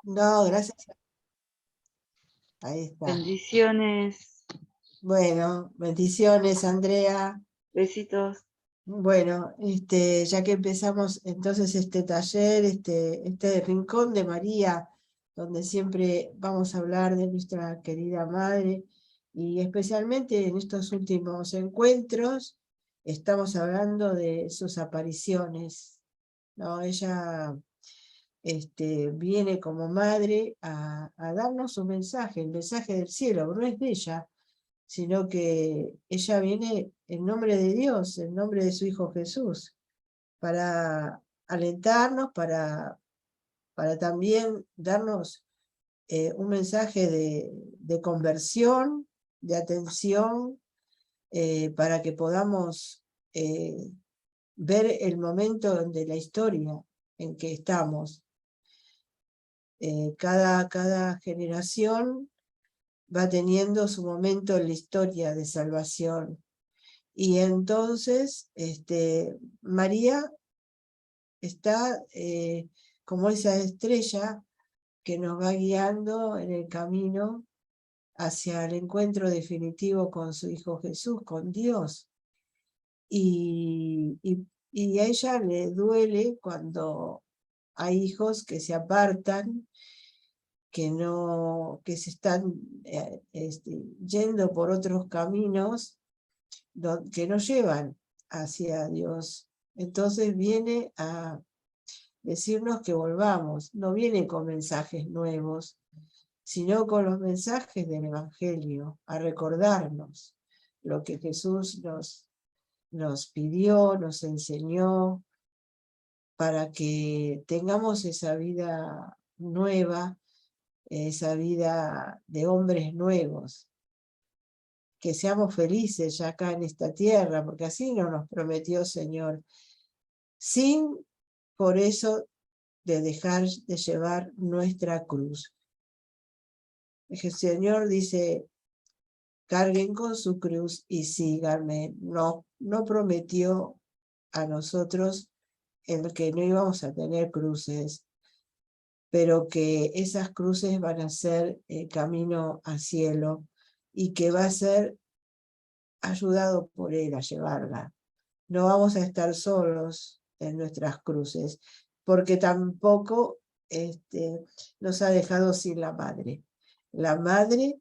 No, gracias. Ahí está. Bendiciones. Bueno, bendiciones, Andrea. Besitos. Bueno, ya que empezamos entonces este taller, este Rincón de María, donde siempre vamos a hablar de nuestra querida madre, y especialmente en estos últimos encuentros, estamos hablando de sus apariciones, ¿no? Ella viene como madre a darnos un mensaje, el mensaje del cielo, no es de ella, sino que ella viene en nombre de Dios, en nombre de su Hijo Jesús, para alentarnos, para también darnos un mensaje de conversión, de atención, para que podamos ver el momento de la historia en que estamos. Cada generación va teniendo su momento en la historia de salvación. Y entonces María está como esa estrella que nos va guiando en el camino hacia el encuentro definitivo con su Hijo Jesús, con Dios. Y a ella le duele cuando hay hijos que se apartan, que se están yendo por otros caminos que nos llevan hacia Dios. Entonces viene a decirnos que volvamos, no viene con mensajes nuevos, sino con los mensajes del Evangelio, a recordarnos lo que Jesús nos pidió, nos enseñó, para que tengamos esa vida nueva, esa vida de hombres nuevos, que seamos felices ya acá en esta tierra, porque así nos prometió Señor, sin por eso de dejar de llevar nuestra cruz. El Señor dice, carguen con su cruz y síganme. No prometió a nosotros el que no íbamos a tener cruces, pero que esas cruces van a ser el camino al cielo y que va a ser ayudado por Él a llevarla. No vamos a estar solos en nuestras cruces, porque tampoco nos ha dejado sin la madre. La madre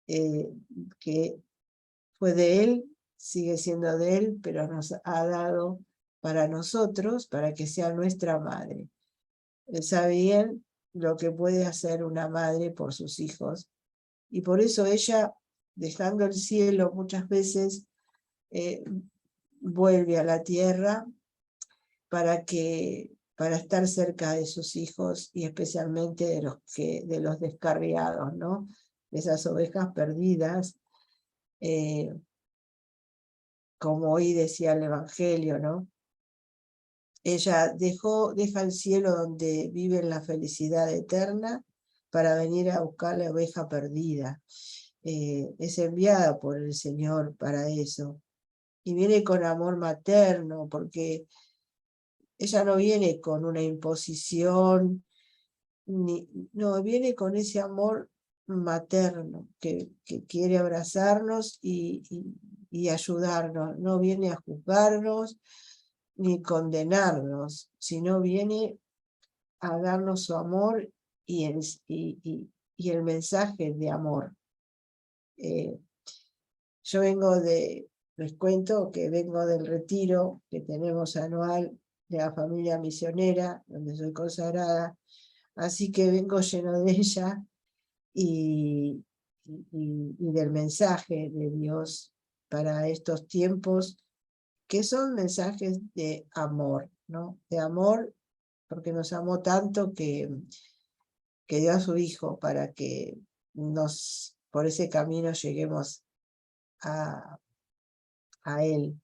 que fue de Él, sigue siendo de Él, pero nos ha dado para nosotros, para que sea nuestra madre. Él sabe bien lo que puede hacer una madre por sus hijos, y por eso ella, dejando el cielo muchas veces, vuelve a la tierra para estar cerca de sus hijos y especialmente de los descarriados, ¿no? De esas ovejas perdidas, como hoy decía el Evangelio, ¿no? Ella deja el cielo donde vive la felicidad eterna para venir a buscar la oveja perdida. Es enviada por el Señor para eso. Y viene con amor materno, porque ella no viene con una imposición, no, viene con ese amor materno que quiere abrazarnos y ayudarnos. No viene a juzgarnos ni condenarnos, sino viene a darnos su amor y el mensaje de amor. Yo les cuento que vengo del retiro que tenemos anual de la familia misionera, donde soy consagrada, así que vengo lleno de ella y del mensaje de Dios para estos tiempos, que son mensajes de amor, ¿no? De amor, porque nos amó tanto que dio a su Hijo para que por ese camino lleguemos a Él.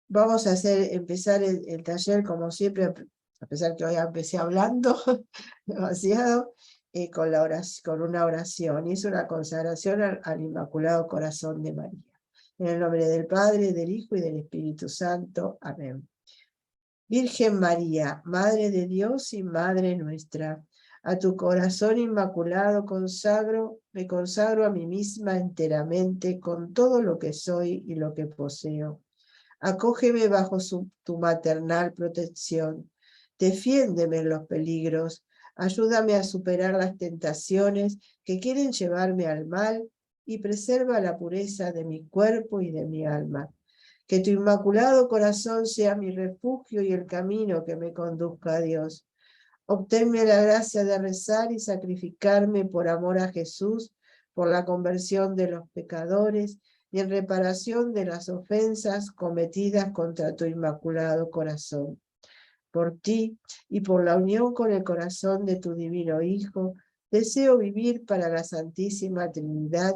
Vamos a empezar el taller como siempre, a pesar que hoy empecé hablando demasiado, con una oración, y es una consagración al Inmaculado Corazón de María. En el nombre del Padre, del Hijo y del Espíritu Santo. Amén. Virgen María, Madre de Dios y Madre nuestra, a tu corazón inmaculado me consagro a mí misma enteramente con todo lo que soy y lo que poseo. Acógeme bajo tu maternal protección. Defiéndeme en los peligros. Ayúdame a superar las tentaciones que quieren llevarme al mal y preserva la pureza de mi cuerpo y de mi alma. Que tu inmaculado corazón sea mi refugio y el camino que me conduzca a Dios. Obténme la gracia de rezar y sacrificarme por amor a Jesús, por la conversión de los pecadores y en reparación de las ofensas cometidas contra tu inmaculado corazón. Por ti y por la unión con el corazón de tu divino Hijo, deseo vivir para la Santísima Trinidad,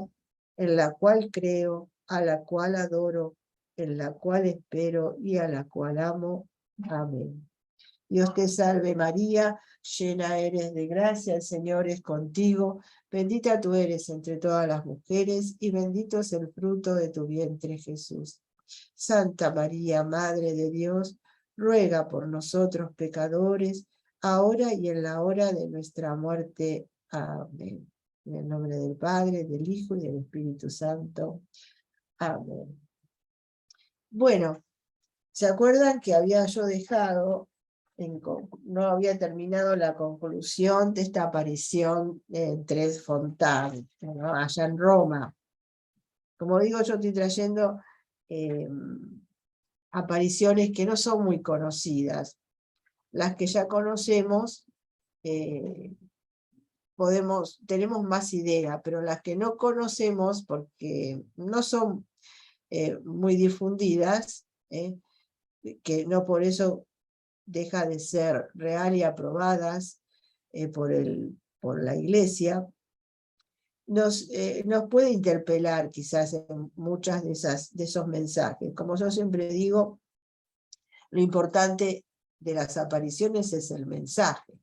en la cual creo, a la cual adoro, en la cual espero y a la cual amo. Amén. Dios te salve María, llena eres de gracia, el Señor es contigo, bendita tú eres entre todas las mujeres y bendito es el fruto de tu vientre Jesús. Santa María, Madre de Dios, ruega por nosotros pecadores, ahora y en la hora de nuestra muerte. Amén. En el nombre del Padre, del Hijo y del Espíritu Santo. Amén. Bueno, ¿se acuerdan que había yo dejado, no había terminado la conclusión de esta aparición en Tres Fontane, ¿no? Allá en Roma? Como digo, yo estoy trayendo apariciones que no son muy conocidas. Las que ya conocemos, tenemos más idea, pero las que no conocemos, porque no son muy difundidas, que no por eso deja de ser real y aprobadas por la Iglesia, nos puede interpelar quizás en muchas de esos mensajes. Como yo siempre digo, lo importante de las apariciones es el mensaje,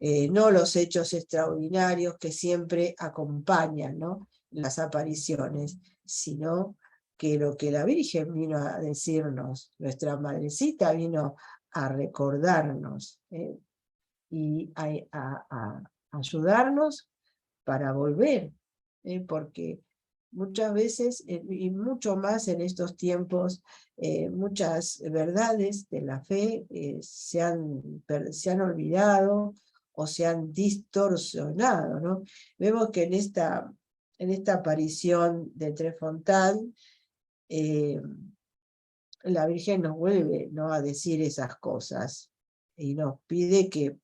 no los hechos extraordinarios que siempre acompañan, ¿no?, las apariciones, sino que lo que la Virgen vino a decirnos, nuestra Madrecita vino a recordarnos y a ayudarnos para volver, porque muchas veces, y mucho más en estos tiempos, muchas verdades de la fe se han olvidado o se han distorsionado, ¿no? Vemos que en esta aparición de Tres Fontane, la Virgen nos vuelve, ¿no?, a decir esas cosas y nos pide que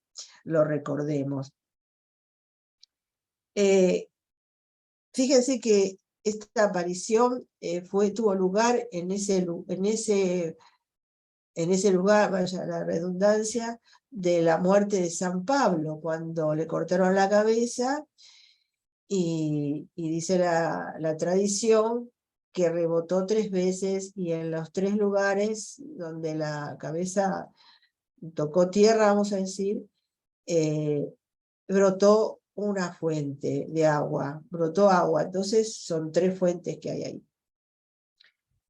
lo recordemos. Fíjense que esta aparición tuvo lugar en ese lugar, vaya la redundancia, de la muerte de San Pablo, cuando le cortaron la cabeza, y dice la tradición que rebotó 3 veces, y en los 3 lugares donde la cabeza tocó tierra, vamos a decir, brotó una fuente de agua, brotó agua. Entonces son 3 fuentes que hay ahí.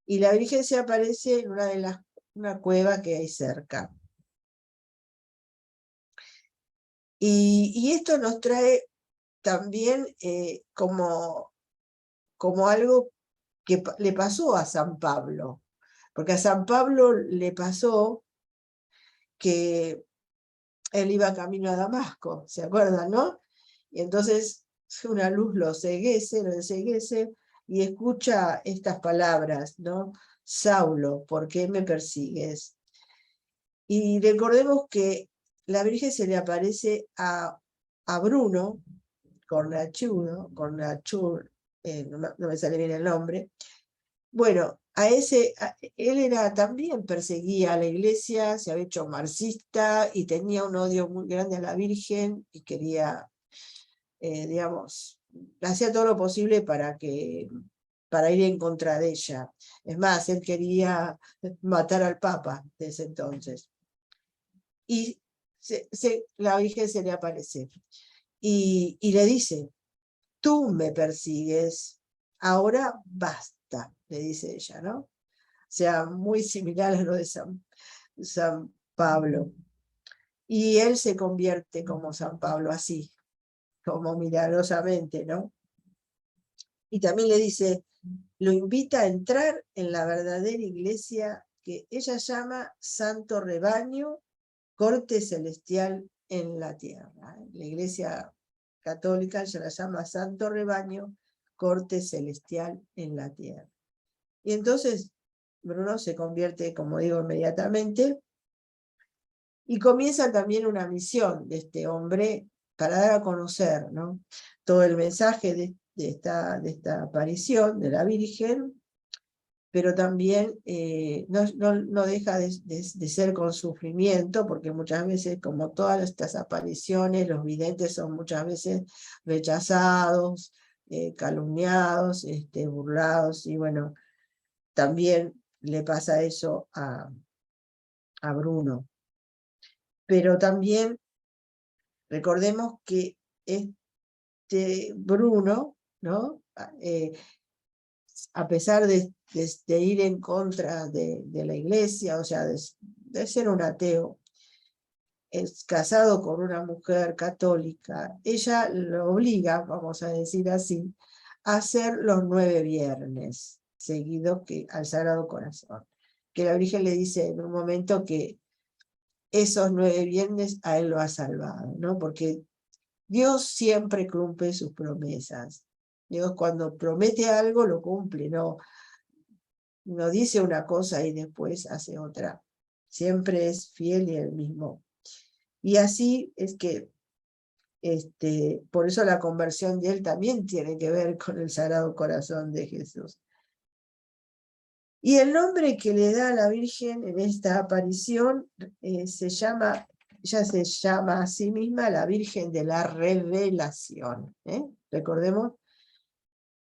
Y la Virgen se aparece en una cueva que hay cerca. Y esto nos trae también como algo que le pasó a San Pablo, porque a San Pablo le pasó que él iba camino a Damasco, ¿se acuerdan, no? Y entonces una luz lo enceguece, y escucha estas palabras, ¿no? Saulo, ¿por qué me persigues? Y recordemos que la Virgen se le aparece a Bruno Cornachur, no me sale bien el nombre. Bueno, él también perseguía a la Iglesia, se había hecho marxista y tenía un odio muy grande a la Virgen y quería, digamos, hacía todo lo posible para ir en contra de ella. Es más, él quería matar al Papa de ese entonces. Y la Virgen se le aparece y le dice: tú me persigues, ahora basta, le dice ella, ¿no? O sea, muy similar a lo de San Pablo. Y él se convierte como San Pablo, así, como milagrosamente, ¿no? Y también le dice, lo invita a entrar en la verdadera iglesia que ella llama Santo Rebaño, corte celestial en la tierra. La iglesia católica ella la llama Santo Rebaño, corte celestial en la tierra. Y entonces Bruno se convierte, como digo, inmediatamente, y comienza también una misión de este hombre para dar a conocer, ¿no?, todo el mensaje de esta aparición de la Virgen, pero también no deja de ser con sufrimiento, porque muchas veces, como todas estas apariciones, los videntes son muchas veces rechazados, calumniados, burlados, y bueno, también le pasa eso a Bruno. Pero también recordemos que Bruno, ¿no?, a pesar de ir en contra de la iglesia, o sea, de ser un ateo, es casado con una mujer católica, ella lo obliga, vamos a decir así, a hacer los 9 viernes seguidos al Sagrado Corazón. Que la Virgen le dice en un momento que esos 9 viernes a él lo ha salvado, ¿no? Porque Dios siempre cumple sus promesas. Dios cuando promete algo lo cumple, no dice una cosa y después hace otra. Siempre es fiel y el mismo. Y así es que, por eso la conversión de él también tiene que ver con el Sagrado Corazón de Jesús. Y el nombre que le da a la Virgen en esta aparición ella se llama a sí misma la Virgen de la Revelación. Recordemos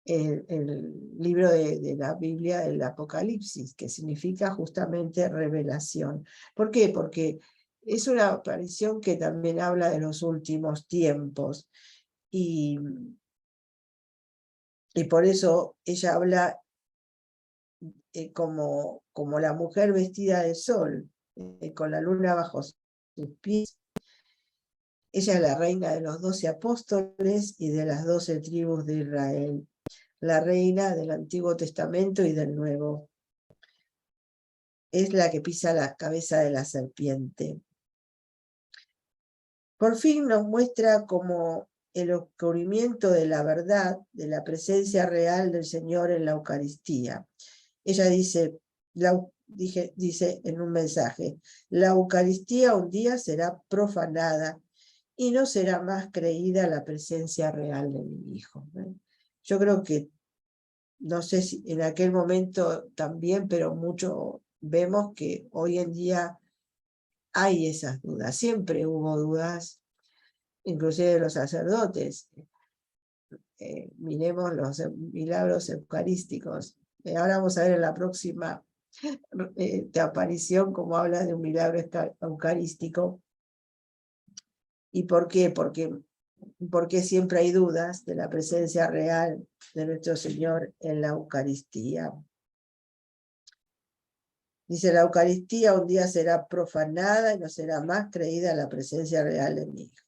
el libro de la Biblia, el Apocalipsis, que significa justamente revelación. ¿Por qué? Porque es una aparición que también habla de los últimos tiempos. Y por eso ella habla como la mujer vestida de sol, con la luna bajo sus pies. Ella es la reina de los 12 apóstoles y de las 12 tribus de Israel, la reina del Antiguo Testamento y del Nuevo. Es la que pisa la cabeza de la serpiente. Por fin nos muestra como el descubrimiento de la verdad, de la presencia real del Señor en la Eucaristía. Ella dice en un mensaje, la Eucaristía un día será profanada y no será más creída la presencia real de mi Hijo. Yo creo que, no sé si en aquel momento también, pero mucho vemos que hoy en día hay esas dudas. Siempre hubo dudas, inclusive de los sacerdotes. Miremos los milagros eucarísticos. Ahora vamos a ver en la próxima aparición cómo habla de un milagro eucarístico. ¿Y por qué? Porque siempre hay dudas de la presencia real de nuestro Señor en la Eucaristía. Dice, la Eucaristía un día será profanada y no será más creída la presencia real de mi Hijo.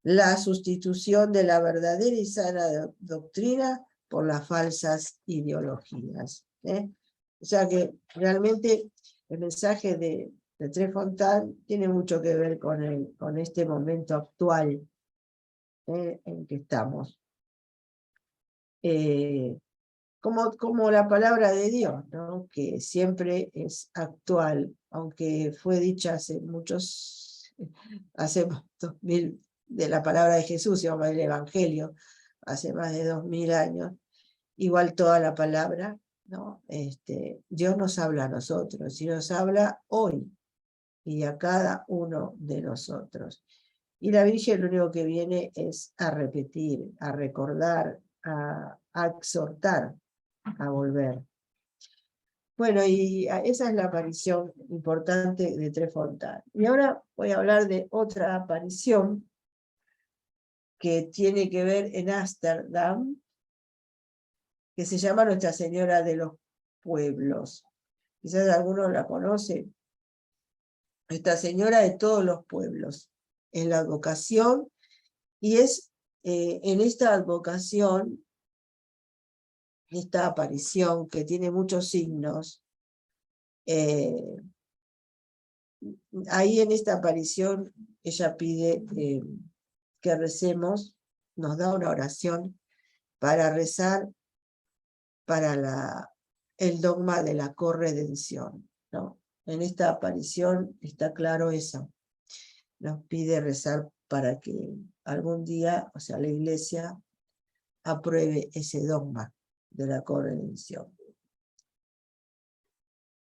La sustitución de la verdadera y sana doctrina por las falsas ideologías. O sea que realmente el mensaje de Tréfontaine tiene mucho que ver con este momento actual en que estamos. Como la palabra de Dios, ¿no?, que siempre es actual, aunque fue dicha hace 2000, de la palabra de Jesús, digamos, del Evangelio, hace más de 2000 años, igual toda la palabra, ¿no? Dios nos habla a nosotros, y nos habla hoy, y a cada uno de nosotros. Y la Virgen lo único que viene es a repetir, a recordar, a exhortar, a volver. Bueno, y esa es la aparición importante de Tréfontaine. Y ahora voy a hablar de otra aparición que tiene que ver en Ámsterdam, que se llama Nuestra Señora de los Pueblos. quizás alguno la conoce, Nuestra Señora de todos los pueblos, en la advocación, y es en esta advocación, esta aparición que tiene muchos signos, ahí en esta aparición ella pide que recemos, nos da una oración para rezar para el dogma de la corredención, ¿no? En esta aparición está claro eso. Nos pide rezar para que algún día, o sea, la Iglesia apruebe ese dogma de la corredención.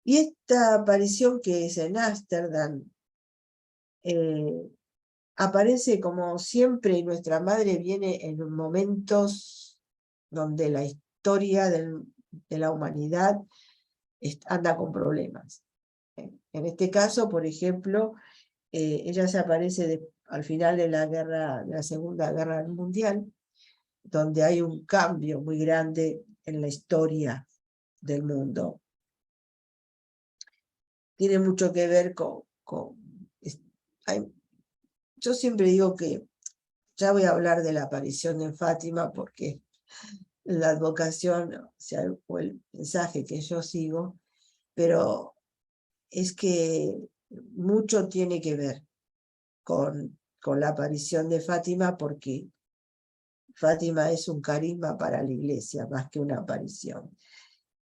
Y esta aparición que es en Ámsterdam, aparece como siempre, y nuestra madre viene en momentos donde la historia de la humanidad anda con problemas. En este caso, por ejemplo, ella se aparece al final de la Segunda Guerra Mundial, donde hay un cambio muy grande en la historia del mundo. Tiene mucho que ver yo siempre digo que ya voy a hablar de la aparición de Fátima porque la advocación, o sea, o el mensaje que yo sigo, pero es que mucho tiene que ver con la aparición de Fátima, porque Fátima es un carisma para la Iglesia más que una aparición.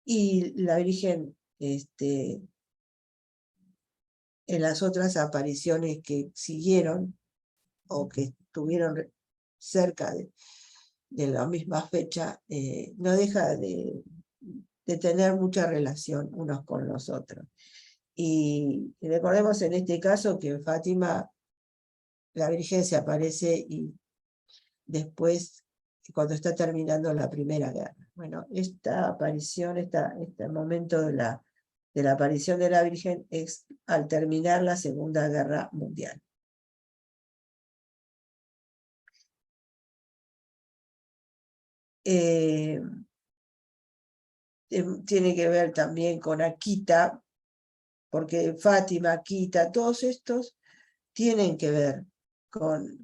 Y la Virgen, en las otras apariciones que siguieron o que estuvieron cerca de la misma fecha, no deja de tener mucha relación unos con los otros. Y recordemos en este caso que en Fátima la Virgen se aparece y después, cuando está terminando la Primera Guerra. Bueno, esta aparición, este momento de la aparición de la Virgen es al terminar la Segunda Guerra Mundial. Tiene que ver también con Akita, porque Fátima, Akita, todos estos tienen que ver con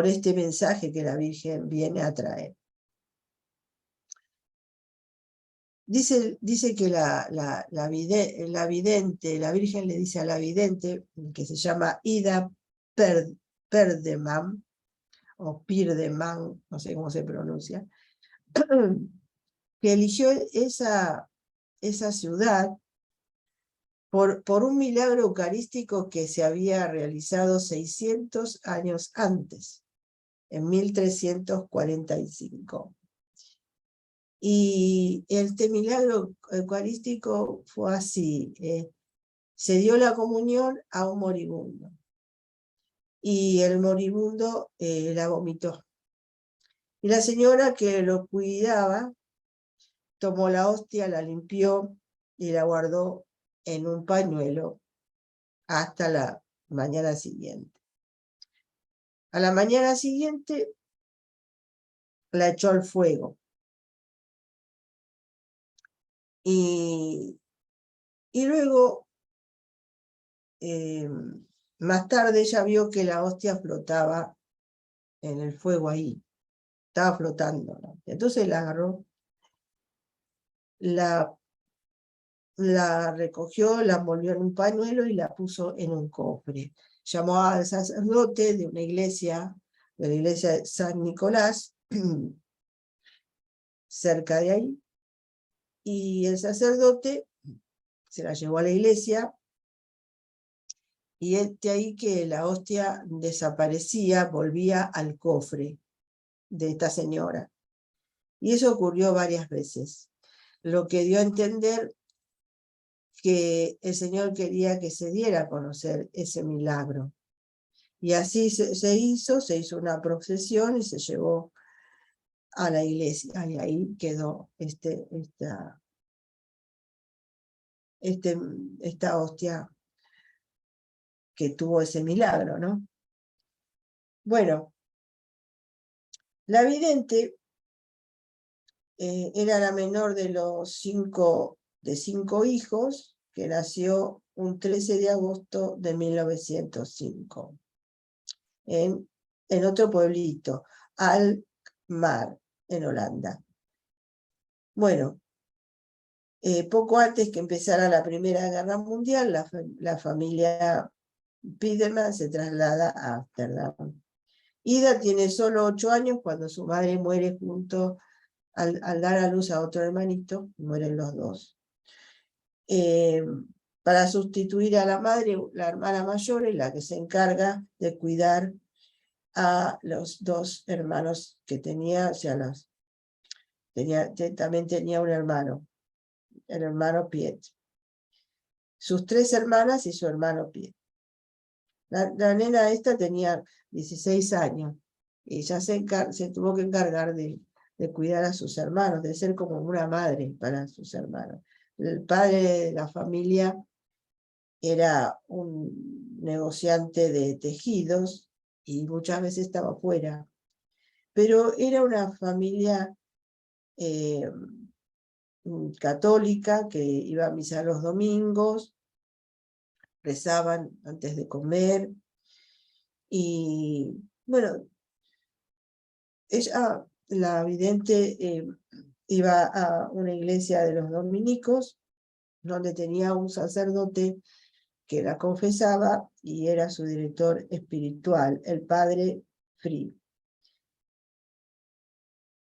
este mensaje que la Virgen viene a traer. Dice que la vidente, la Virgen le dice a la vidente, que se llama Ida Perdeman, o Pirdeman, no sé cómo se pronuncia, que eligió esa ciudad por un milagro eucarístico que se había realizado 600 años antes, en 1345. Y este milagro eucarístico fue así. Se dio la comunión a un moribundo. Y el moribundo la vomitó. Y la señora que lo cuidaba tomó la hostia, la limpió y la guardó en un pañuelo hasta la mañana siguiente. A la mañana siguiente la echó al fuego. Y luego, más tarde, ella vio que la hostia flotaba en el fuego ahí. Estaba flotando, ¿no? Entonces la agarró, la recogió, la envolvió en un pañuelo y la puso en un cofre. Llamó al sacerdote de una iglesia, de la iglesia de San Nicolás, cerca de ahí, y el sacerdote se la llevó a la iglesia, y de ahí que la hostia desaparecía, volvía al cofre de esta señora. Y eso ocurrió varias veces, lo que dio a entender que el Señor quería que se diera a conocer ese milagro. Y así se hizo una procesión y se llevó a la iglesia, y ahí quedó esta hostia que tuvo ese milagro, ¿no? Bueno, la vidente era la menor de los 5 de 5 hijos, que nació un 13 de agosto de 1905, en otro pueblito, Alkmaar, en Holanda. Bueno, poco antes que empezara la Primera Guerra Mundial, la familia Piederman se traslada a Ámsterdam. Ida tiene solo 8 años cuando su madre muere junto al dar a luz a otro hermanito, mueren los dos. Para sustituir a la madre, la hermana mayor es la que se encarga de cuidar a los 2 hermanos que tenía, o sea, también tenía un hermano, el hermano Piet. Sus 3 hermanas y su hermano Piet. La nena esta tenía 16 años y ya se tuvo que encargar de cuidar a sus hermanos, de ser como una madre para sus hermanos. El padre de la familia era un negociante de tejidos y muchas veces estaba fuera. Pero era una familia católica que iba a misa los domingos, rezaban antes de comer y bueno, ella, la vidente, iba a una iglesia de los dominicos donde tenía un sacerdote que la confesaba y era su director espiritual, el padre Free.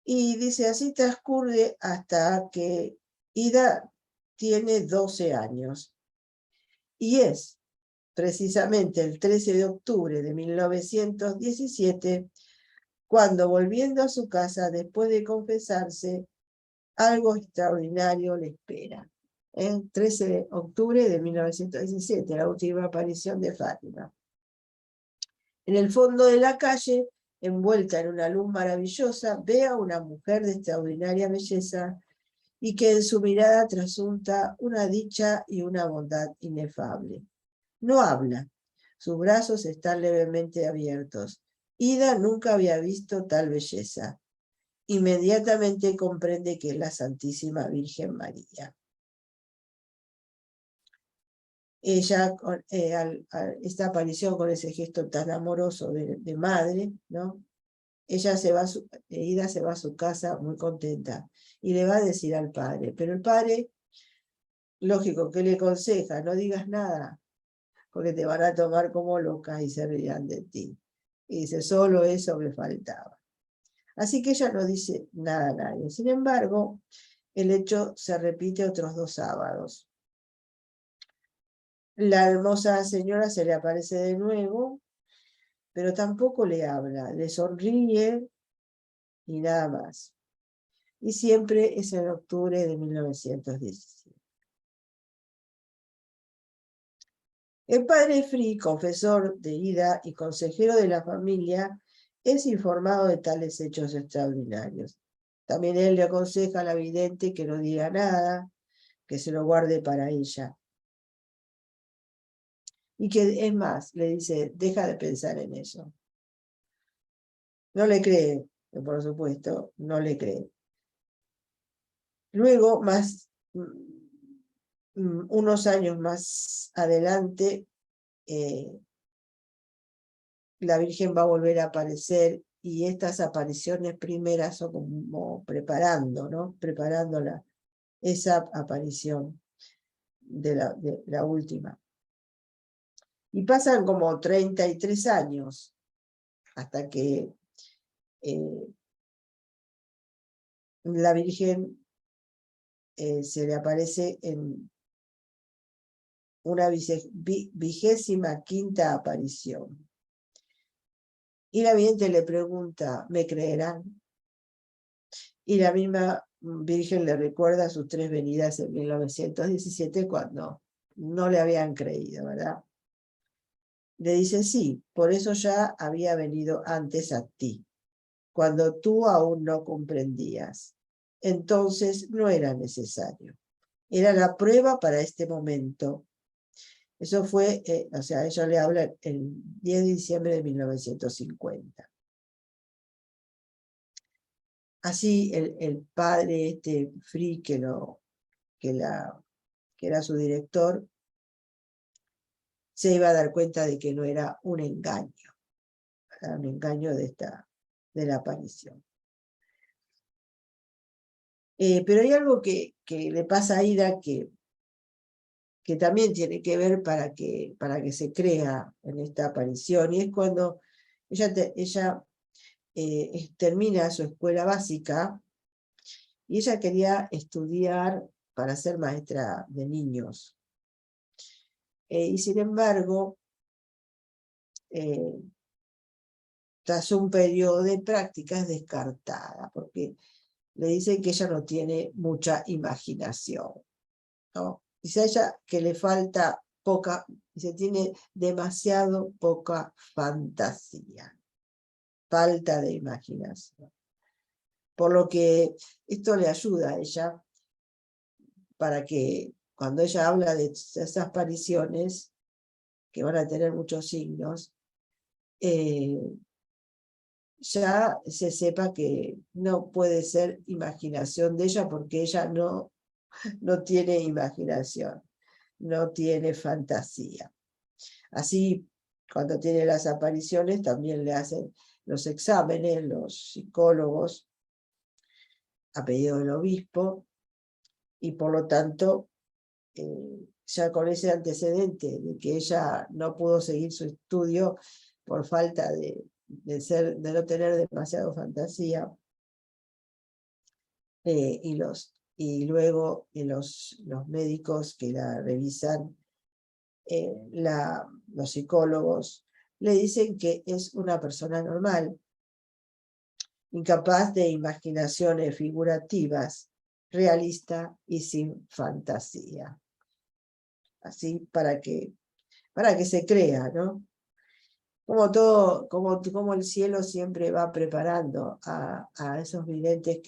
Y dice, así transcurre hasta que Ida tiene 12 años. Y es precisamente el 13 de octubre de 1917 cuando, volviendo a su casa después de confesarse, algo extraordinario le espera. El 13 de octubre de 1917, la última aparición de Fátima. En el fondo de la calle, envuelta en una luz maravillosa, ve a una mujer de extraordinaria belleza y que en su mirada trasunta una dicha y una bondad inefable. No habla, sus brazos están levemente abiertos. Ida nunca había visto tal belleza. Inmediatamente comprende que es la Santísima Virgen María. Ella, esta aparición con ese gesto tan amoroso de madre, ¿no? Ida se va a su casa muy contenta y le va a decir al padre, pero el padre, lógico, que le aconseja, no digas nada, porque te van a tomar como loca y se reirán de ti. Y dice, solo eso me faltaba. Así que ella no dice nada a nadie. Sin embargo, el hecho se repite otros 2 sábados. La hermosa señora se le aparece de nuevo, pero tampoco le habla, le sonríe y nada más. Y siempre es en octubre de 1917. El padre Free, confesor de Ida y consejero de la familia, es informado de tales hechos extraordinarios. También él le aconseja a la vidente que no diga nada, que se lo guarde para ella. Y que, es más, le dice, deja de pensar en eso. No le cree, por supuesto, no le cree. Luego, unos años más adelante, la Virgen va a volver a aparecer y estas apariciones primeras son como preparando, ¿no? Preparando esa aparición de la última. Y pasan como 33 años hasta que la Virgen se le aparece en una 25ª aparición. Y la vidente le pregunta, ¿me creerán? Y la misma Virgen le recuerda sus 3 venidas en 1917 cuando no le habían creído, ¿verdad? Le dice, sí, por eso ya había venido antes a ti, cuando tú aún no comprendías. Entonces no era necesario. Era la prueba para este momento. Eso fue, o sea, ella le habla el 10 de diciembre de 1950. Así el padre Free que lo que era su director, se iba a dar cuenta de que no era un engaño de la aparición. Pero hay algo que le pasa a Ida que también tiene que ver para que se crea en esta aparición, y es cuando ella termina su escuela básica, y ella quería estudiar para ser maestra de niños. Y sin embargo, tras un periodo de práctica es descartada, porque le dicen que ella no tiene mucha imaginación, ¿no? Dice a ella que le falta dice, tiene demasiado poca fantasía, falta de imaginación. Por lo que esto le ayuda a ella para que cuando ella habla de esas apariciones, que van a tener muchos signos, ya se sepa que no puede ser imaginación de ella, porque ella no tiene imaginación, no tiene fantasía. Así, cuando tiene las apariciones, también le hacen los exámenes, los psicólogos, a pedido del obispo, y por lo tanto, ya con ese antecedente de que ella no pudo seguir su estudio por falta de no tener demasiado fantasía, y luego los médicos que la revisan, los psicólogos, le dicen que es una persona normal, incapaz de imaginaciones figurativas, realista y sin fantasía. Así para que se crea, ¿no? Como el cielo siempre va preparando a esos videntes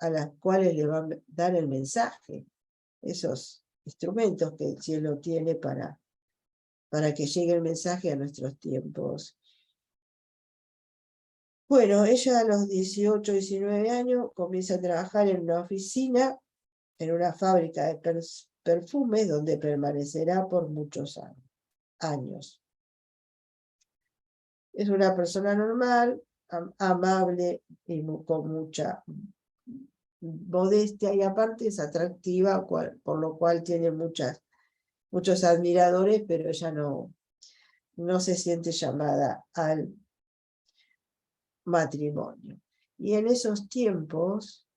a las cuales le van a dar el mensaje, esos instrumentos que el cielo tiene para que llegue el mensaje a nuestros tiempos. Bueno, ella a los 18, 19 años comienza a trabajar en una oficina, en una fábrica de perfumes, donde permanecerá por muchos años. Es una persona normal, amable y con mucha modestia, y aparte es atractiva, por lo cual tiene muchos admiradores, pero ella no se siente llamada al matrimonio. Y en esos tiempos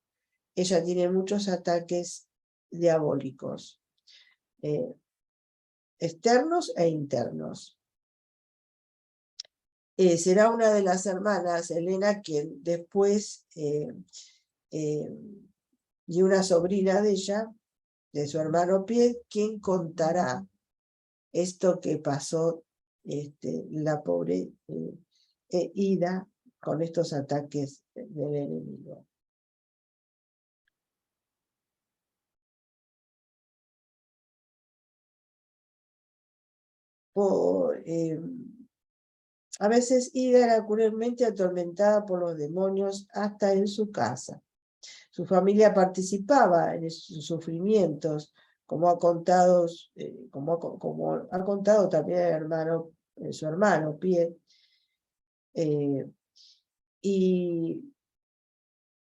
ella tiene muchos ataques diabólicos, externos e internos. Será una de las hermanas, Elena, quien después, y una sobrina de ella, de su hermano Piet, quien contará esto que pasó la pobre Ida con estos ataques del enemigo. A veces Ida era cruelmente atormentada por los demonios hasta en su casa. Su familia participaba en sus sufrimientos, como ha contado también su hermano Piet. Y,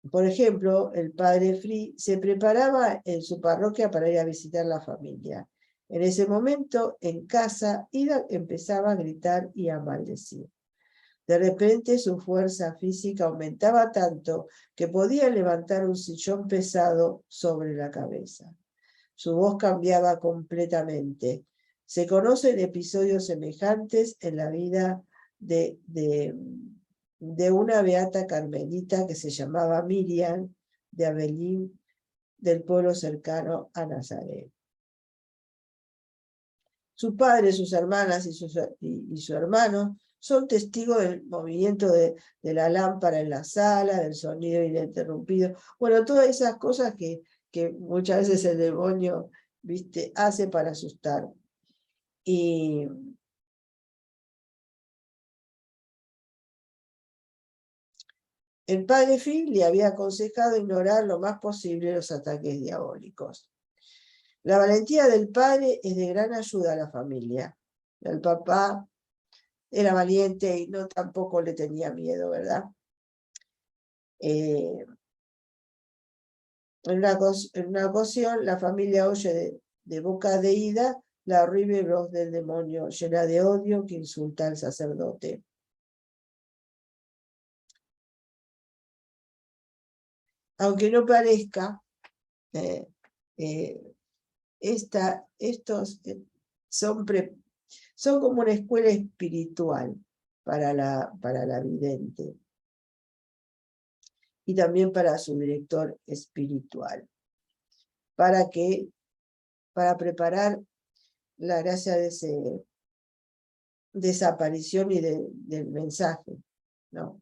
por ejemplo, el padre Free se preparaba en su parroquia para ir a visitar la familia. En ese momento, en casa, Ida empezaba a gritar y a maldecir. De repente, su fuerza física aumentaba tanto que podía levantar un sillón pesado sobre la cabeza. Su voz cambiaba completamente. Se conocen episodios semejantes en la vida de una beata carmelita que se llamaba Miriam de Abelín, del pueblo cercano a Nazaret. Su padre, sus hermanas y su hermano son testigos del movimiento de la lámpara en la sala, del sonido ininterrumpido. Bueno, todas esas cosas que muchas veces el demonio, hace para asustar. Y El padre Phil le había aconsejado ignorar lo más posible los ataques diabólicos. La valentía del padre es de gran ayuda a la familia. El papá era valiente y no tampoco le tenía miedo, ¿verdad? En una ocasión, la familia oye de boca de Ida la horrible voz del demonio, llena de odio, que insulta al sacerdote. Aunque no parezca, estos son como una escuela espiritual para la vidente y también para su director espiritual, para preparar la gracia de esa aparición y del mensaje, ¿no?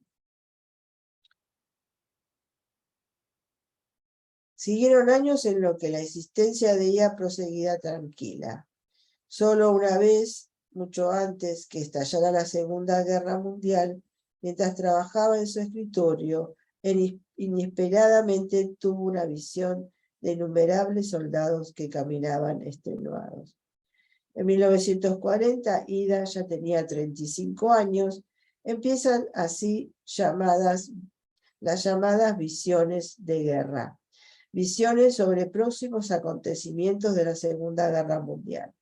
Siguieron años en lo que la existencia de ella proseguía tranquila. Solo una vez, mucho antes que estallara la Segunda Guerra Mundial, mientras trabajaba en su escritorio, inesperadamente tuvo una visión de innumerables soldados que caminaban extenuados. En 1940, Ida ya tenía 35 años. Empiezan así las llamadas visiones de guerra. Visiones sobre próximos acontecimientos de la Segunda Guerra Mundial.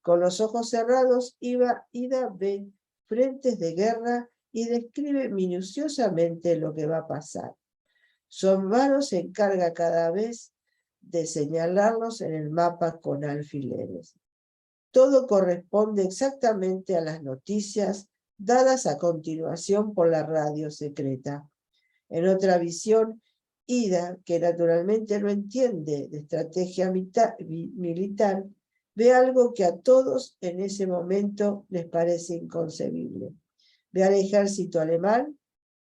Con los ojos cerrados, Ida ve frentes de guerra y describe minuciosamente lo que va a pasar. Su hermano se encarga cada vez de señalarlos en el mapa con alfileres. Todo corresponde exactamente a las noticias dadas a continuación por la radio secreta. En otra visión, Ida, que naturalmente no entiende de estrategia militar, ve algo que a todos en ese momento les parece inconcebible. Ve al ejército alemán,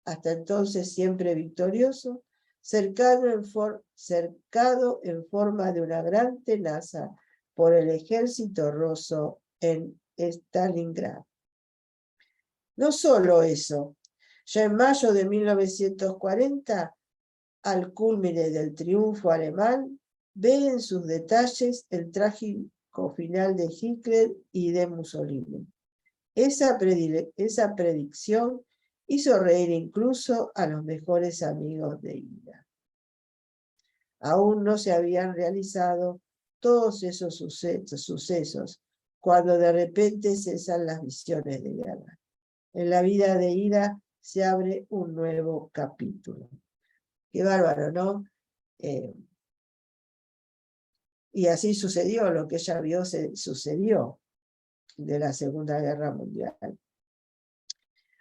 hasta entonces siempre victorioso, cercado en forma de una gran tenaza por el ejército ruso en Stalingrado. No solo eso, ya en mayo de 1940, al culmine del triunfo alemán, ve en sus detalles el trágico final de Hitler y de Mussolini. Esa predicción hizo reír incluso a los mejores amigos de Ida. Aún no se habían realizado todos esos sucesos cuando de repente cesan las visiones de guerra. En la vida de Ida se abre un nuevo capítulo. Qué bárbaro, ¿no? Y así sucedió, lo que ella vio sucedió de la Segunda Guerra Mundial.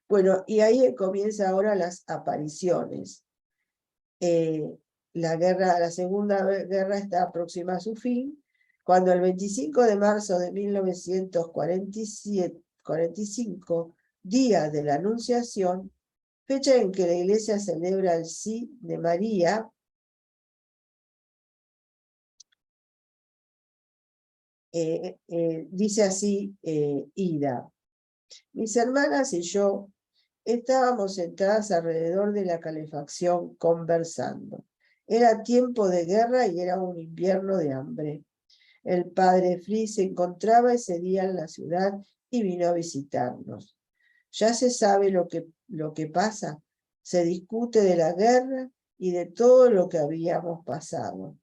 Bueno, y ahí comienza ahora las apariciones. La Segunda Guerra está próxima a su fin, cuando el 25 de marzo de 1945, día de la Anunciación, fecha en que la Iglesia celebra el sí de María, dice así Ida: mis hermanas y yo estábamos sentadas alrededor de la calefacción conversando. Era tiempo de guerra y era un invierno de hambre. El padre Fritz se encontraba ese día en la ciudad y vino a visitarnos. Ya se sabe lo que pasa. Se discute de la guerra y de todo lo que habíamos pasado.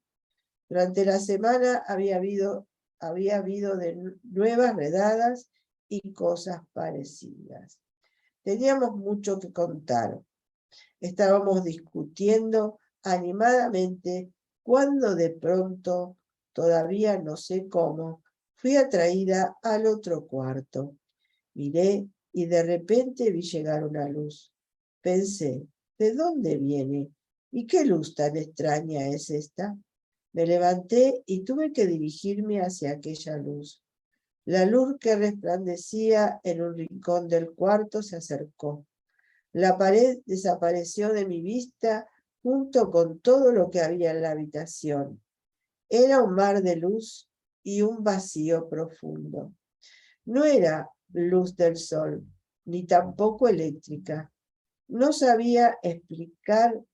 Durante la semana había habido de nuevas redadas y cosas parecidas. Teníamos mucho que contar. Estábamos discutiendo animadamente cuando de pronto, todavía no sé cómo, fui atraída al otro cuarto. Miré y de repente vi llegar una luz. Pensé, ¿de dónde viene? ¿Y qué luz tan extraña es esta? Me levanté y tuve que dirigirme hacia aquella luz. La luz que resplandecía en un rincón del cuarto se acercó. La pared desapareció de mi vista junto con todo lo que había en la habitación. Era un mar de luz y un vacío profundo. No era luz del sol, ni tampoco eléctrica. No sabía explicarme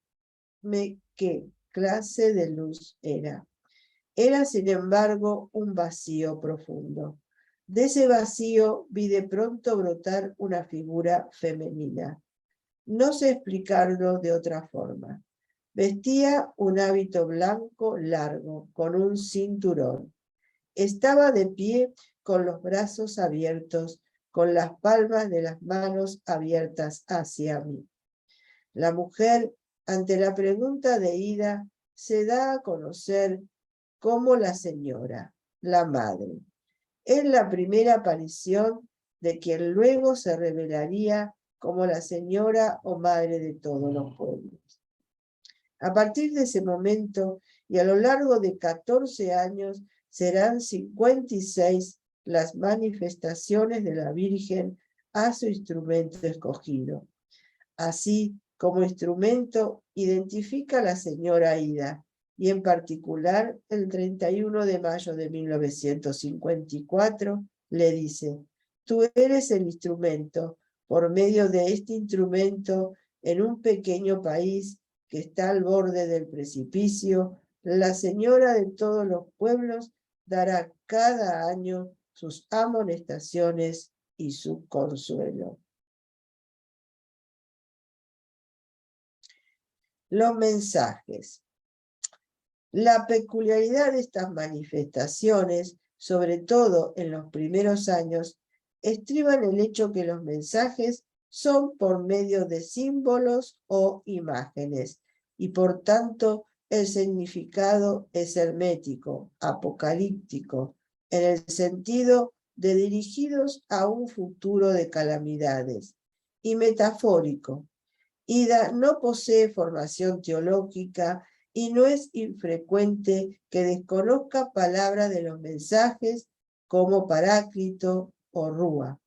qué clase de luz era. Era, sin embargo, un vacío profundo. De ese vacío vi de pronto brotar una figura femenina. No sé explicarlo de otra forma. Vestía un hábito blanco largo, con un cinturón. Estaba de pie con los brazos abiertos, con las palmas de las manos abiertas hacia mí. La mujer, ante la pregunta de Ida, se da a conocer como la señora, la madre. Es la primera aparición de quien luego se revelaría como la señora o madre de todos los pueblos. A partir de ese momento y a lo largo de 14 años serán 56 las manifestaciones de la Virgen a su instrumento escogido. Así como instrumento identifica a la señora Ida, y en particular el 31 de mayo de 1954 le dice: tú eres el instrumento. Por medio de este instrumento, en un pequeño país que está al borde del precipicio, la señora de todos los pueblos dará cada año sus amonestaciones y su consuelo. Los mensajes. La peculiaridad de estas manifestaciones, sobre todo en los primeros años, estriba en el hecho que los mensajes son por medio de símbolos o imágenes, y por tanto el significado es hermético, apocalíptico, en el sentido de dirigidos a un futuro de calamidades, y metafórico. Ida no posee formación teológica y no es infrecuente que desconozca palabras de los mensajes como Paráclito o Rúa.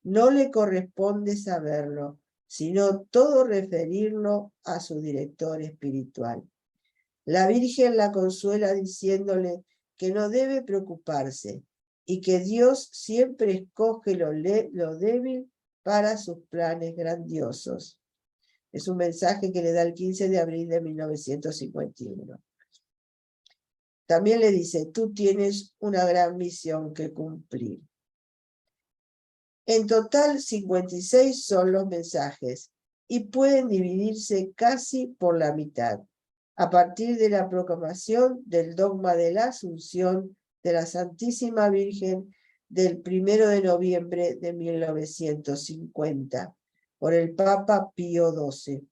No le corresponde saberlo, sino todo referirlo a su director espiritual. La Virgen la consuela diciéndole que no debe preocuparse y que Dios siempre escoge lo débil para sus planes grandiosos. Es un mensaje que le da el 15 de abril de 1951. También le dice: tú tienes una gran misión que cumplir. En total, 56 son los mensajes y pueden dividirse casi por la mitad, a partir de la proclamación del dogma de la Asunción de la Santísima Virgen del 1 de noviembre de 1950, por el Papa Pío XII.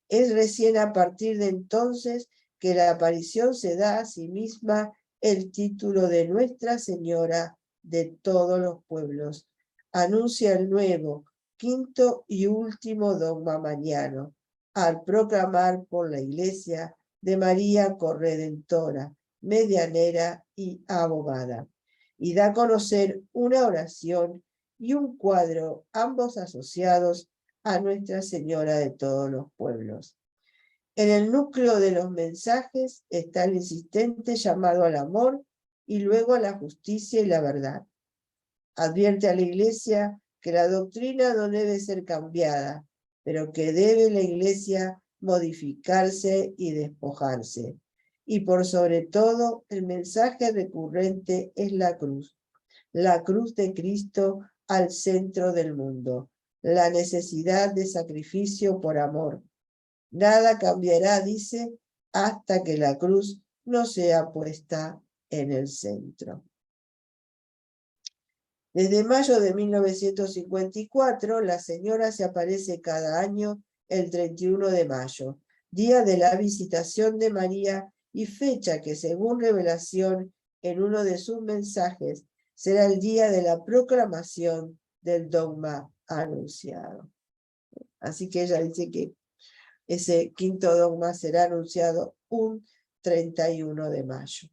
Es recién a partir de entonces que la aparición se da a sí misma el título de Nuestra Señora de todos los pueblos. Anuncia el nuevo, quinto y último dogma mariano, al proclamar por la Iglesia de María Corredentora, medianera y abogada, y da a conocer una oración y un cuadro, ambos asociados a Nuestra Señora de todos los pueblos. En el núcleo de los mensajes está el insistente llamado al amor y luego a la justicia y la verdad. Advierte a la Iglesia que la doctrina no debe ser cambiada, pero que debe la Iglesia modificarse y despojarse. Y por sobre todo, el mensaje recurrente es la cruz de Cristo al centro del mundo, la necesidad de sacrificio por amor. Nada cambiará, dice, hasta que la cruz no sea puesta en el centro. Desde mayo de 1954, la señora se aparece cada año el 31 de mayo, día de la visitación de María y fecha que, según revelación en uno de sus mensajes, será el día de la proclamación del dogma anunciado. Así que ella dice que ese quinto dogma será anunciado un 31 de mayo.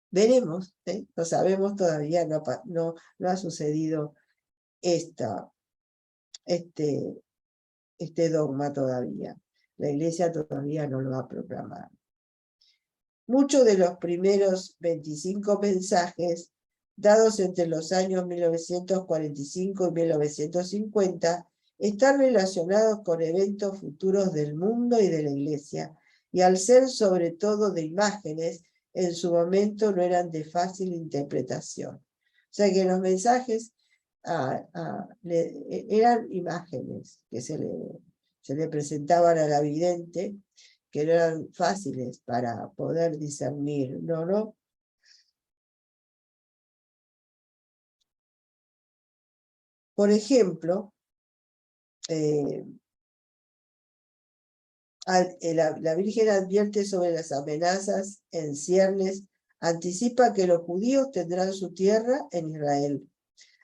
Veremos, no sabemos todavía, no ha sucedido este dogma todavía. La Iglesia todavía no lo ha proclamado. Muchos de los primeros 25 mensajes dados entre los años 1945 y 1950 están relacionados con eventos futuros del mundo y de la Iglesia, y al ser sobre todo de imágenes, en su momento no eran de fácil interpretación. O sea que los mensajes eran imágenes que se le presentaban a la vidente, que no eran fáciles para poder discernir, ¿no? Por ejemplo, la Virgen advierte sobre las amenazas en ciernes, anticipa que los judíos tendrán su tierra en Israel.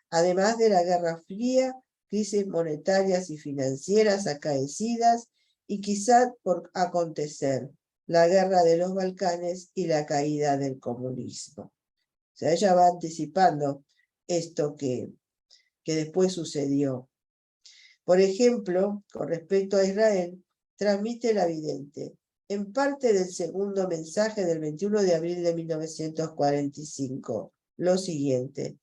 Además de la Guerra Fría, crisis monetarias y financieras acaecidas y quizá por acontecer, la guerra de los Balcanes y la caída del comunismo. O sea, ella va anticipando esto que después sucedió. Por ejemplo, con respecto a Israel, transmite la vidente, en parte del segundo mensaje del 21 de abril de 1945, lo siguiente.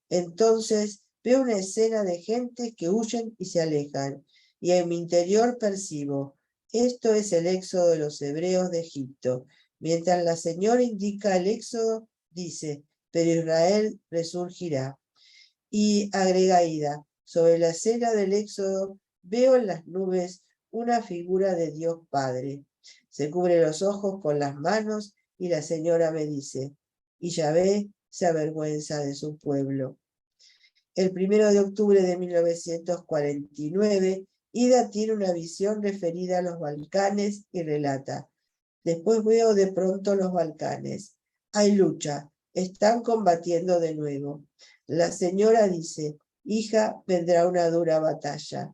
Entonces veo una escena de gente que huyen y se alejan, y en mi interior percibo, esto es el éxodo de los hebreos de Egipto. Mientras la Señora indica el éxodo, dice, pero Israel resurgirá. Y agrega Ida, sobre la escena del éxodo veo en las nubes una figura de Dios Padre. Se cubre los ojos con las manos y la Señora me dice, y Yahvé se avergüenza de su pueblo. El 1 de octubre de 1949, Ida tiene una visión referida a los Balcanes y relata, después veo de pronto los Balcanes. Hay lucha, están combatiendo de nuevo. La señora dice, hija, vendrá una dura batalla,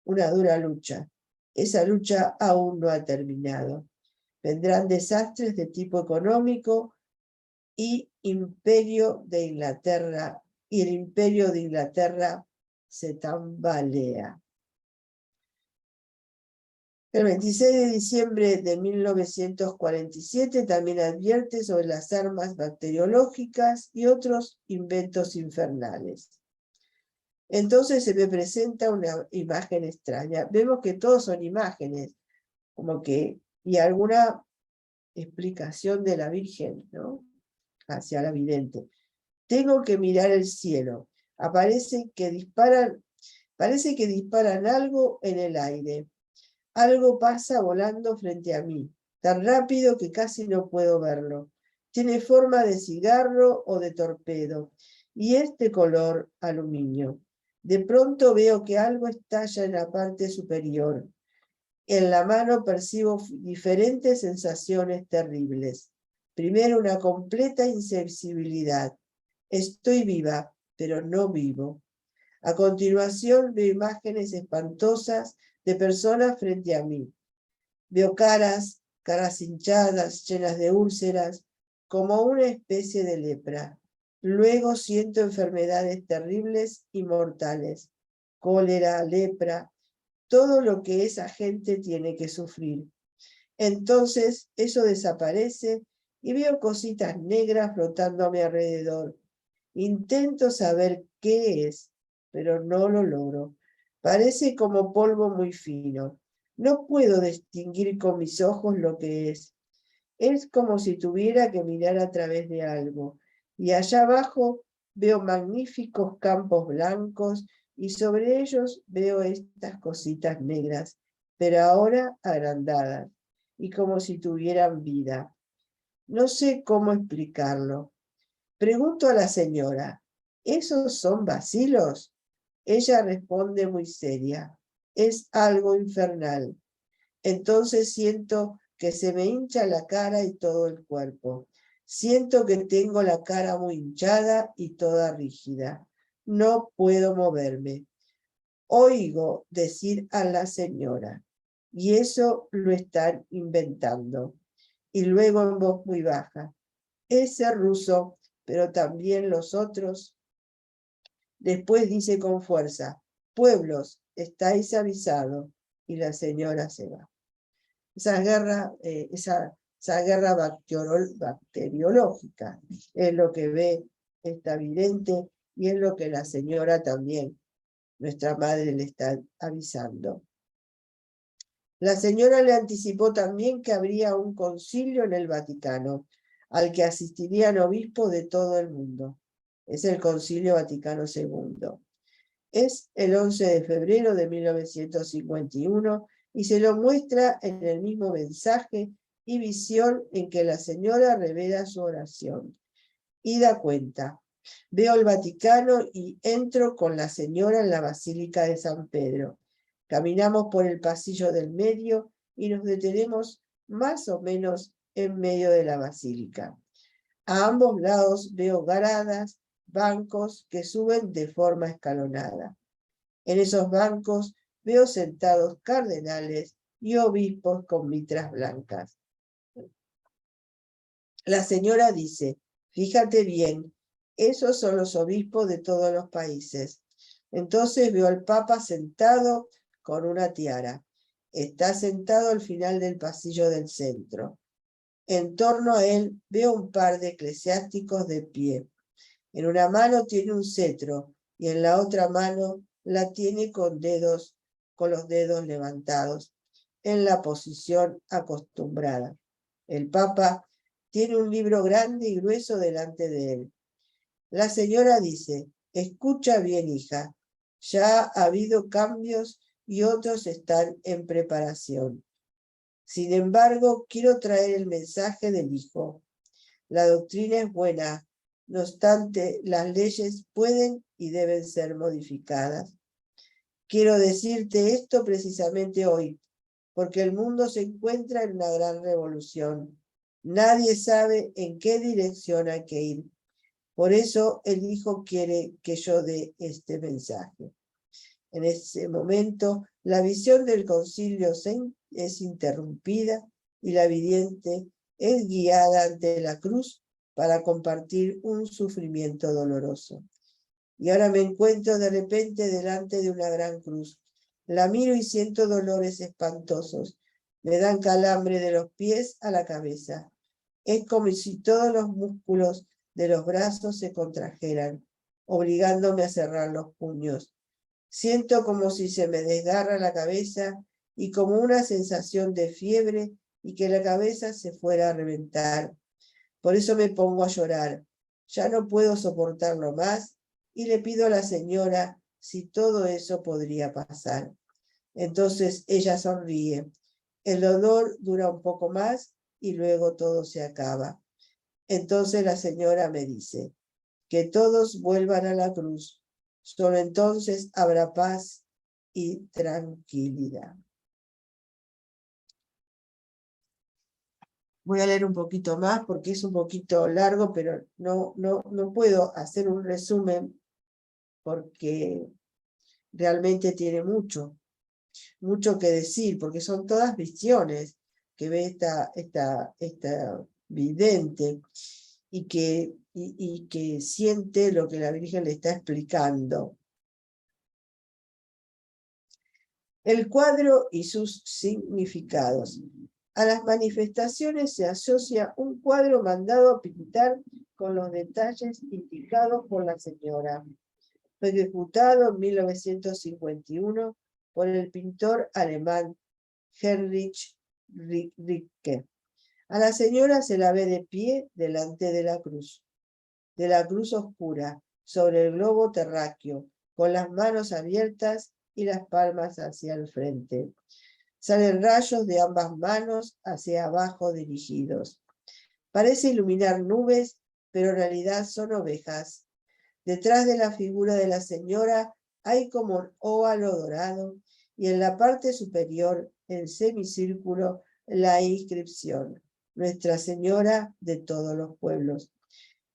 una dura lucha. Esa lucha aún no ha terminado. Vendrán desastres de tipo económico y imperio de Inglaterra, y el imperio de Inglaterra se tambalea. El 26 de diciembre de 1947 también advierte sobre las armas bacteriológicas y otros inventos infernales. Entonces se me presenta una imagen extraña. Vemos que todos son imágenes, como que, y alguna explicación de la Virgen, ¿no? Hacia la vidente. Tengo que mirar el cielo. Parece que disparan algo en el aire. Algo pasa volando frente a mí, tan rápido que casi no puedo verlo. Tiene forma de cigarro o de torpedo, y es de color aluminio. De pronto veo que algo estalla en la parte superior. En la mano percibo diferentes sensaciones terribles. Primero, una completa insensibilidad. Estoy viva, pero no vivo. A continuación, veo imágenes espantosas de personas frente a mí. Veo caras hinchadas, llenas de úlceras, como una especie de lepra. Luego siento enfermedades terribles y mortales. Cólera, lepra, todo lo que esa gente tiene que sufrir. Entonces eso desaparece y veo cositas negras flotando a mi alrededor. Intento saber qué es, pero no lo logro. Parece como polvo muy fino. No puedo distinguir con mis ojos lo que es. Es como si tuviera que mirar a través de algo. Y allá abajo veo magníficos campos blancos y sobre ellos veo estas cositas negras, pero ahora agrandadas y como si tuvieran vida. No sé cómo explicarlo. Pregunto a la señora, ¿esos son bacilos? Ella responde muy seria, es algo infernal. Entonces siento que se me hincha la cara y todo el cuerpo. Siento que tengo la cara muy hinchada y toda rígida. No puedo moverme. Oigo decir a la señora, y eso lo están inventando. Y luego en voz muy baja, ese ruso, pero también los otros. Después dice con fuerza, pueblos, estáis avisados, y la señora se va. Esa guerra bacteriológica es lo que ve esta vidente y es lo que la señora también Nuestra madre le está avisando. La señora le anticipó también que habría un concilio en el Vaticano, al que asistirían obispos de todo el mundo. Es el Concilio Vaticano II. Es el 11 de febrero de 1951 y se lo muestra en el mismo mensaje y visión en que la señora revela su oración. Y da cuenta. Veo el Vaticano y entro con la señora en la Basílica de San Pedro. Caminamos por el pasillo del medio y nos detenemos más o menos en medio de la basílica. A ambos lados veo gradas, bancos que suben de forma escalonada. En esos bancos veo sentados cardenales y obispos con mitras blancas. La señora dice, fíjate bien, esos son los obispos de todos los países. Entonces veo al Papa sentado con una tiara. Está sentado al final del pasillo del centro. En torno a él veo un par de eclesiásticos de pie. En una mano tiene un cetro y en la otra mano la tiene con los dedos levantados, en la posición acostumbrada. El Papa tiene un libro grande y grueso delante de él. La señora dice, escucha bien, hija, ya ha habido cambios y otros están en preparación. Sin embargo, quiero traer el mensaje del Hijo. La doctrina es buena, no obstante, las leyes pueden y deben ser modificadas. Quiero decirte esto precisamente hoy, porque el mundo se encuentra en una gran revolución. Nadie sabe en qué dirección hay que ir. Por eso el Hijo quiere que yo dé este mensaje. En ese momento, la visión del concilio es interrumpida y la vidente es guiada ante la cruz para compartir un sufrimiento doloroso. Y ahora me encuentro de repente delante de una gran cruz. La miro y siento dolores espantosos. Me dan calambre de los pies a la cabeza. Es como si todos los músculos de los brazos se contrajeran, obligándome a cerrar los puños. Siento como si se me desgarra la cabeza y como una sensación de fiebre y que la cabeza se fuera a reventar. Por eso me pongo a llorar. Ya no puedo soportarlo más y le pido a la señora si todo eso podría pasar. Entonces ella sonríe. El dolor dura un poco más y luego todo se acaba. Entonces la señora me dice que todos vuelvan a la cruz. Solo entonces habrá paz y tranquilidad. Voy a leer un poquito más porque es un poquito largo, pero no puedo hacer un resumen porque realmente tiene mucho que decir, porque son todas visiones que ve esta vidente y que siente lo que la Virgen le está explicando. El cuadro y sus significados. A las manifestaciones se asocia un cuadro mandado a pintar con los detalles indicados por la señora. Fue ejecutado en 1951 por el pintor alemán Heinrich Ricke. A la señora se la ve de pie delante de la cruz oscura, sobre el globo terráqueo, con las manos abiertas y las palmas hacia el frente. Salen rayos de ambas manos hacia abajo dirigidos. Parece iluminar nubes, pero en realidad son ovejas. Detrás de la figura de la señora hay como un óvalo dorado y en la parte superior, en semicírculo, la inscripción: Nuestra Señora de todos los pueblos.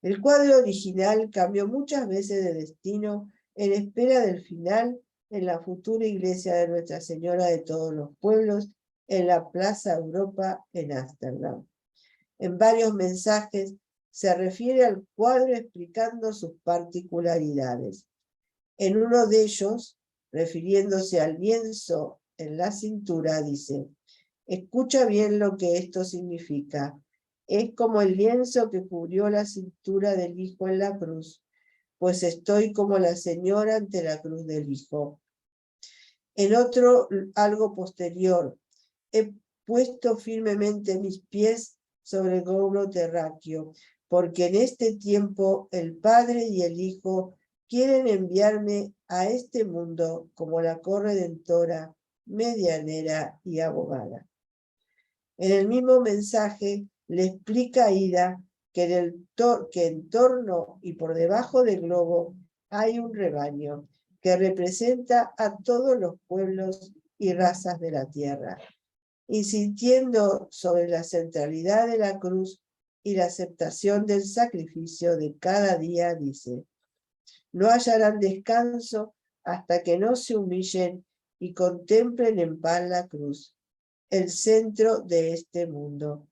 El cuadro original cambió muchas veces de destino en espera del final en la futura iglesia de Nuestra Señora de todos los pueblos en la Plaza Europa en Ámsterdam. En varios mensajes se refiere al cuadro explicando sus particularidades. En uno de ellos, refiriéndose al lienzo en la cintura, dice: escucha bien lo que esto significa. Es como el lienzo que cubrió la cintura del Hijo en la cruz, pues estoy como la señora ante la cruz del Hijo. En otro, algo posterior, he puesto firmemente mis pies sobre el globo terráqueo, porque en este tiempo el Padre y el Hijo quieren enviarme a este mundo como la corredentora, medianera y abogada. En el mismo mensaje le explica a Ida que en torno y por debajo del globo hay un rebaño que representa a todos los pueblos y razas de la tierra, insistiendo sobre la centralidad de la cruz y la aceptación del sacrificio de cada día, dice: no hallarán descanso hasta que no se humillen y contemplen en paz la cruz, el centro de este mundo.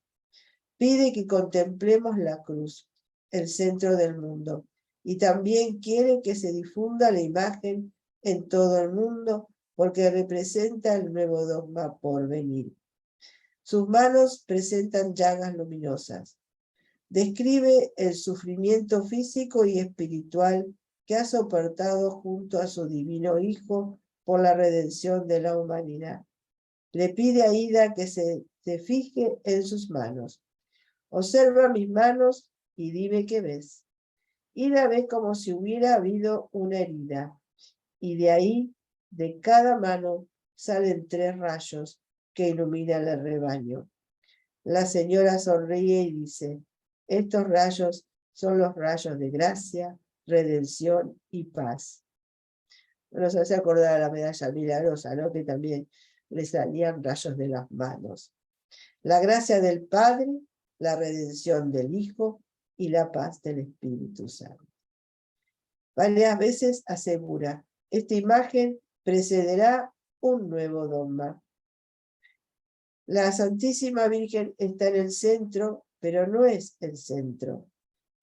Pide que contemplemos la cruz, el centro del mundo, y también quiere que se difunda la imagen en todo el mundo porque representa el nuevo dogma por venir. Sus manos presentan llagas luminosas. Describe el sufrimiento físico y espiritual que ha soportado junto a su divino Hijo por la redención de la humanidad. Le pide a Ida que se fije en sus manos. Observa mis manos y dime qué ves. Ida ve como si hubiera habido una herida, y de ahí, de cada mano, salen 3 rayos que iluminan el rebaño. La señora sonríe y dice: estos rayos son los rayos de gracia, redención y paz. Nos hace acordar a la medalla milagrosa, ¿no? Que también le salían rayos de las manos. La gracia del Padre, la redención del Hijo y la paz del Espíritu Santo. Varias veces asegura: esta imagen precederá un nuevo dogma. La Santísima Virgen está en el centro, pero no es el centro.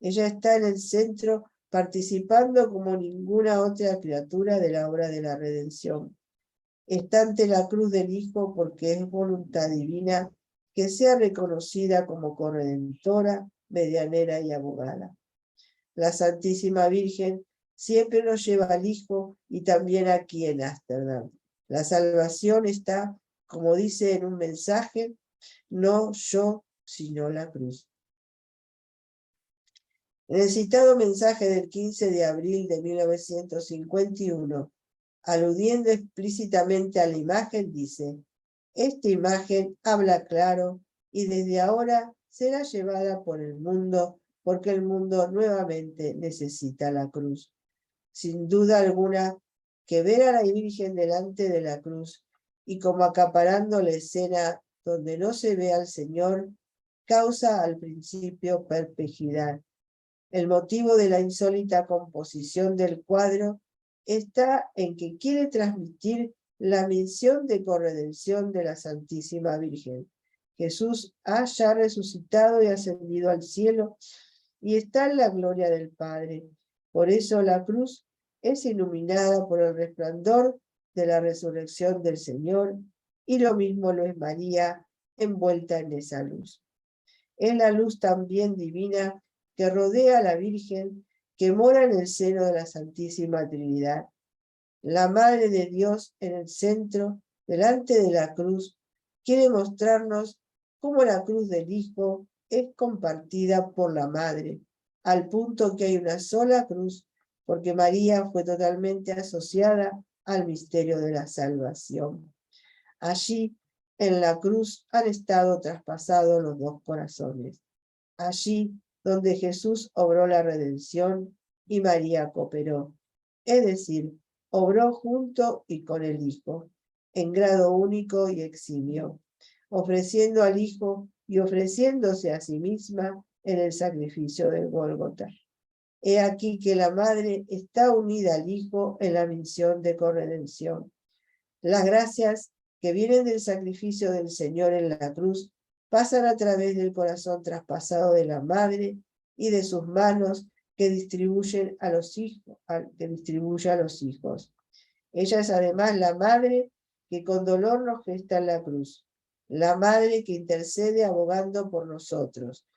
Ella está en el centro participando como ninguna otra criatura de la obra de la redención. Está ante la cruz del Hijo porque es voluntad divina que sea reconocida como corredentora, medianera y abogada. La Santísima Virgen siempre nos lleva al Hijo y también aquí en Ámsterdam. La salvación está, como dice en un mensaje, no yo, sino la cruz. En el citado mensaje del 15 de abril de 1951, aludiendo explícitamente a la imagen, dice: esta imagen habla claro y desde ahora será llevada por el mundo porque el mundo nuevamente necesita la cruz. Sin duda alguna, que ver a la Virgen delante de la cruz y como acaparando la escena donde no se ve al Señor, causa al principio perplejidad. El motivo de la insólita composición del cuadro está en que quiere transmitir la misión de corredención de la Santísima Virgen. Jesús ha ya resucitado y ascendido al cielo y está en la gloria del Padre. Por eso la cruz es iluminada por el resplandor de la resurrección del Señor, y lo mismo lo es María, envuelta en esa luz. Es la luz también divina que rodea a la Virgen, que mora en el seno de la Santísima Trinidad. La Madre de Dios en el centro, delante de la cruz, quiere mostrarnos cómo la cruz del Hijo es compartida por la Madre, al punto que hay una sola cruz, porque María fue totalmente asociada al misterio de la salvación. Allí, en la cruz, han estado traspasados los 2 corazones. Allí donde Jesús obró la redención y María cooperó, es decir, obró junto y con el Hijo, en grado único y eximio, ofreciendo al Hijo y ofreciéndose a sí misma en el sacrificio del Gólgota. He aquí que la Madre está unida al Hijo en la misión de corredención. Las gracias que vienen del sacrificio del Señor en la cruz pasan a través del corazón traspasado de la Madre y de sus manos que distribuye a los hijos. Ella es además la Madre que con dolor nos gesta en la cruz, la Madre que intercede abogando por nosotros.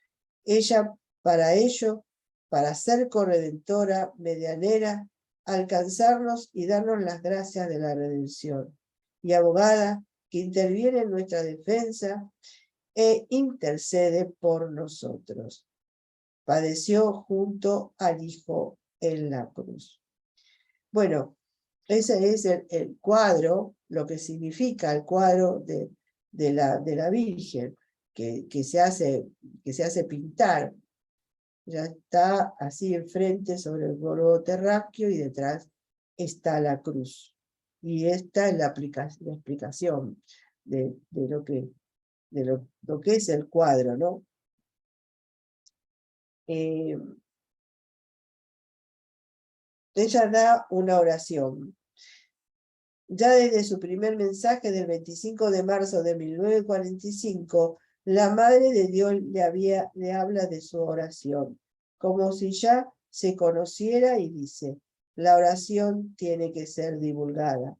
Ella, para ello, para ser corredentora, medianera, alcanzarnos y darnos las gracias de la redención, y abogada que interviene en nuestra defensa e intercede por nosotros. Padeció junto al Hijo en la cruz. Bueno, ese es el cuadro, lo que significa el cuadro de la Virgen, que se hace pintar. Ya está así enfrente sobre el globo terráqueo y detrás está la cruz. Y esta es la explicación de lo que es el cuadro, ¿no? Ella da una oración. Ya desde su primer mensaje del 25 de marzo de 1945, la Madre de Dios le habla de su oración, como si ya se conociera, y dice: la oración tiene que ser divulgada.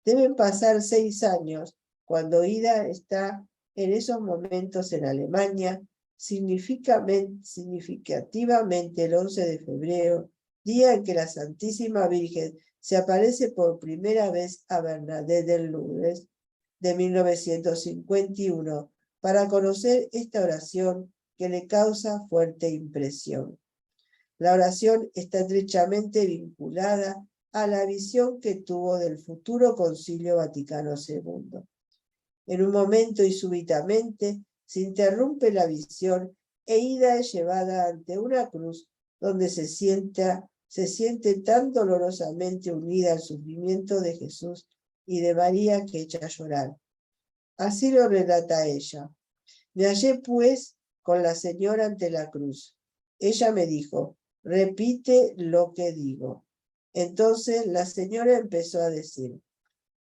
Deben pasar 6 años cuando Ida está en esos momentos en Alemania, significativamente el 11 de febrero, día en que la Santísima Virgen se aparece por primera vez a Bernadette en Lourdes de 1951 para conocer esta oración que le causa fuerte impresión. La oración está estrechamente vinculada a la visión que tuvo del futuro Concilio Vaticano II. En un momento y súbitamente se interrumpe la visión e Ida es llevada ante una cruz donde se siente tan dolorosamente unida al sufrimiento de Jesús y de María que echa a llorar. Así lo relata ella. Me hallé pues con la señora ante la cruz. Ella me dijo: repite lo que digo. Entonces la señora empezó a decir: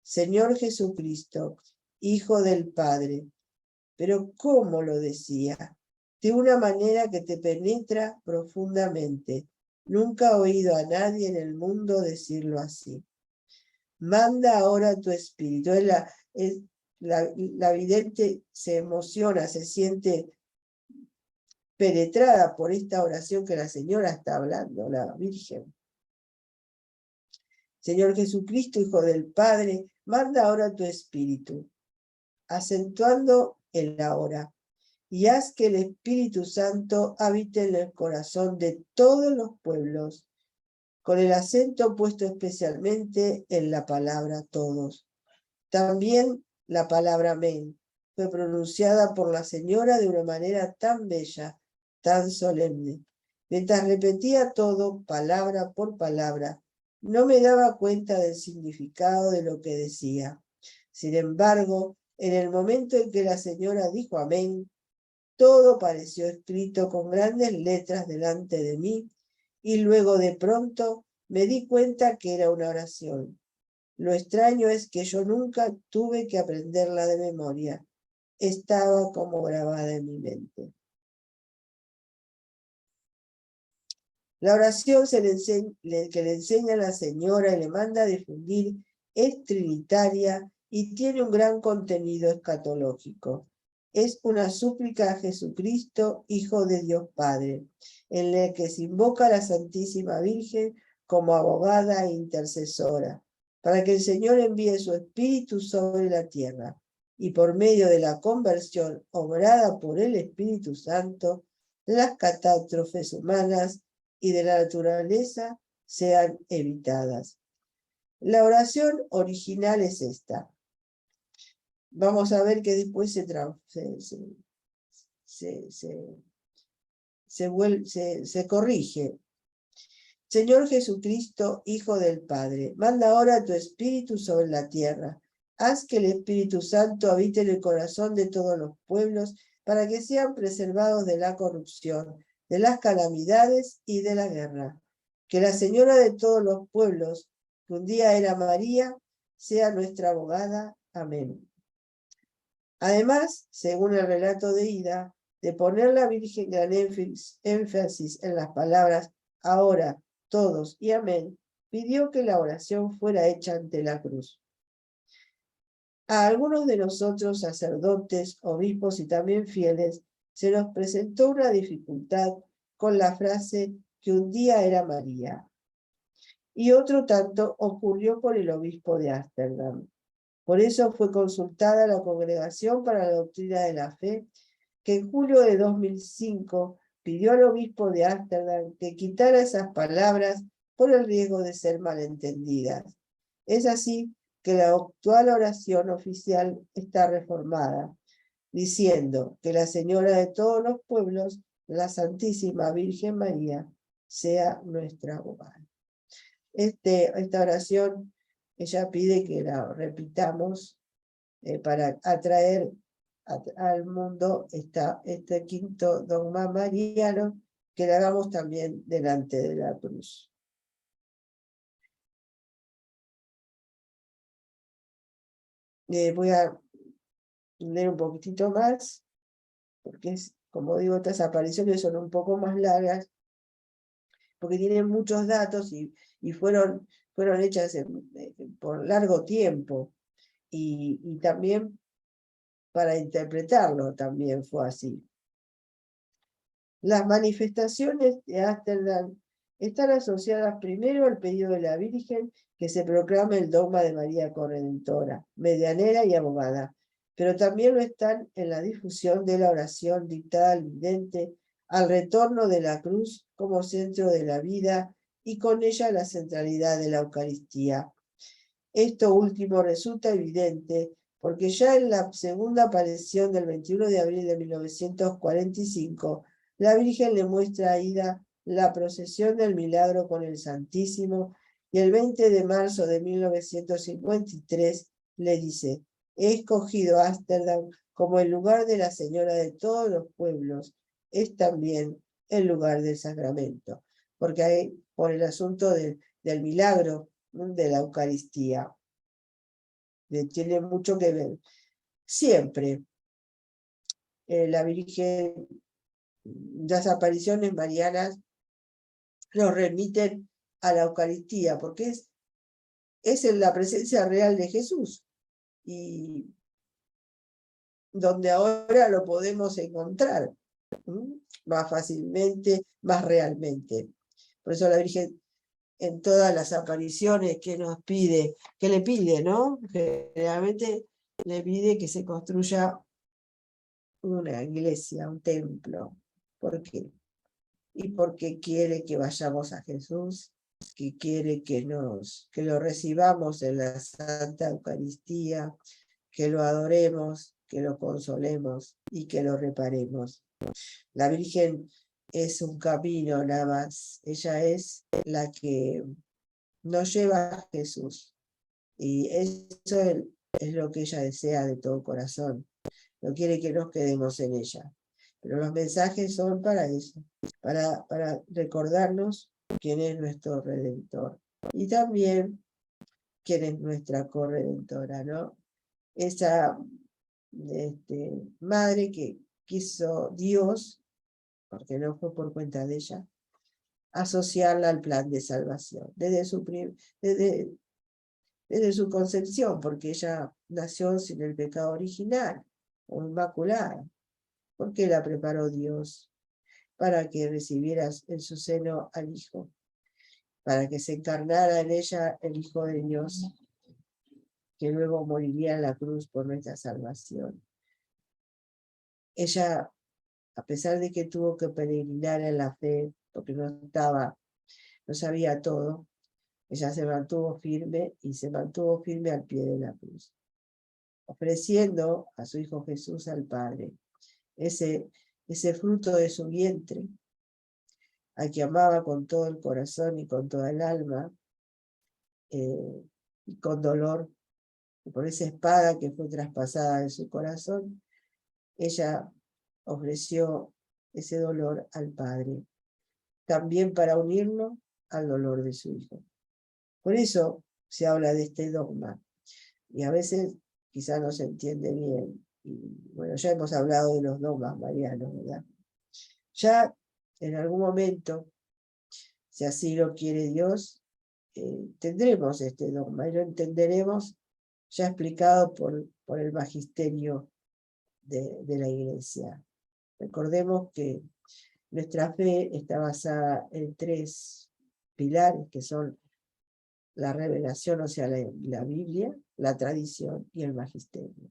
Señor Jesucristo, Hijo del Padre. Pero ¿cómo lo decía? De una manera que te penetra profundamente. Nunca he oído a nadie en el mundo decirlo así. Manda ahora tu espíritu. La vidente se emociona, se siente penetrada por esta oración que la señora está hablando, la Virgen. Señor Jesucristo, Hijo del Padre, manda ahora tu espíritu, acentuando el ahora, y haz que el Espíritu Santo habite en el corazón de todos los pueblos, con el acento puesto especialmente en la palabra todos. También la palabra amén fue pronunciada por la señora de una manera tan bella, tan solemne. Mientras repetía todo, palabra por palabra, no me daba cuenta del significado de lo que decía. Sin embargo, en el momento en que la señora dijo amén, todo pareció escrito con grandes letras delante de mí, y luego de pronto me di cuenta que era una oración. Lo extraño es que yo nunca tuve que aprenderla de memoria. Estaba como grabada en mi mente. La oración que le enseña a la señora y le manda a difundir es trinitaria y tiene un gran contenido escatológico. Es una súplica a Jesucristo, Hijo de Dios Padre, en la que se invoca a la Santísima Virgen como abogada e intercesora, para que el Señor envíe su Espíritu sobre la tierra, y por medio de la conversión obrada por el Espíritu Santo, las catástrofes humanas y de la naturaleza sean evitadas. La oración original es esta. Vamos a ver que después se corrige. Señor Jesucristo, Hijo del Padre, manda ahora tu Espíritu sobre la tierra. Haz que el Espíritu Santo habite en el corazón de todos los pueblos para que sean preservados de la corrupción, de las calamidades y de la guerra. Que la Señora de todos los pueblos, que un día era María, sea nuestra abogada. Amén. Además, según el relato de Ida, de poner la Virgen gran énfasis en las palabras ahora, todos y amén, pidió que la oración fuera hecha ante la cruz. A algunos de nosotros, sacerdotes, obispos y también fieles, se nos presentó una dificultad con la frase que un día era María. Y otro tanto ocurrió con el obispo de Ámsterdam. Por eso fue consultada la Congregación para la Doctrina de la Fe, que en julio de 2005 pidió al obispo de Ámsterdam que quitara esas palabras por el riesgo de ser malentendidas. Es así que la actual oración oficial está reformada, diciendo que la Señora de todos los pueblos, la Santísima Virgen María, sea nuestra abogada. Esta oración, ella pide que la repitamos para atraer al mundo este quinto dogma mariano, que lo hagamos también delante de la cruz. Voy a leer un poquitito más, porque como digo, estas apariciones son un poco más largas, porque tienen muchos datos y fueron hechas por largo tiempo, y también para interpretarlo también fue así. Las manifestaciones de Ámsterdam están asociadas primero al pedido de la Virgen que se proclame el dogma de María Corredentora, medianera y abogada, pero también lo están en la difusión de la oración dictada al vidente al retorno de la cruz como centro de la vida y con ella la centralidad de la Eucaristía. Esto último resulta evidente porque ya en la segunda aparición del 21 de abril de 1945, la Virgen le muestra a Ida la procesión del milagro con el Santísimo y el 20 de marzo de 1953 le dice: he escogido Ámsterdam como el lugar de la Señora de todos los pueblos, es también el lugar del sacramento, porque hay por el asunto del milagro de la Eucaristía. Tiene mucho que ver. Siempre la Virgen, las apariciones marianas nos remiten a la Eucaristía, porque es en la presencia real de Jesús, y donde ahora lo podemos encontrar más fácilmente, más realmente. Por eso la Virgen, en todas las apariciones que nos pide, que le pide, ¿no? Generalmente le pide que se construya una iglesia, un templo. ¿Por qué? Y porque quiere que vayamos a Jesús, que quiere que lo recibamos en la Santa Eucaristía, que lo adoremos, que lo consolemos y que lo reparemos. La Virgen es un camino nada más. Ella es la que nos lleva a Jesús. Y eso es lo que ella desea de todo corazón. No quiere que nos quedemos en ella. Pero los mensajes son para eso, para recordarnos quién es nuestro Redentor. Y también quién es nuestra corredentora, ¿no? Esa madre que quiso Dios, porque no fue por cuenta de ella, asociarla al plan de salvación, desde su concepción, porque ella nació sin el pecado original, o inmaculada, porque la preparó Dios para que recibiera en su seno al Hijo, para que se encarnara en ella el Hijo de Dios, que luego moriría en la cruz por nuestra salvación. Ella, a pesar de que tuvo que peregrinar en la fe, porque no sabía todo, ella se mantuvo firme y se mantuvo firme al pie de la cruz, ofreciendo a su Hijo Jesús al Padre, ese fruto de su vientre, al que amaba con todo el corazón y con toda el alma, y con dolor, y por esa espada que fue traspasada de su corazón, ella ofreció ese dolor al Padre, también para unirlo al dolor de su Hijo. Por eso se habla de este dogma, y a veces quizá no se entiende bien. Y bueno, ya hemos hablado de los dogmas marianos, ¿verdad? Ya en algún momento, si así lo quiere Dios, tendremos este dogma y lo entenderemos ya explicado por el magisterio de la Iglesia. Recordemos que Nuestra fe está basada en 3 pilares, que son la revelación, o sea, la Biblia, la tradición y el magisterio.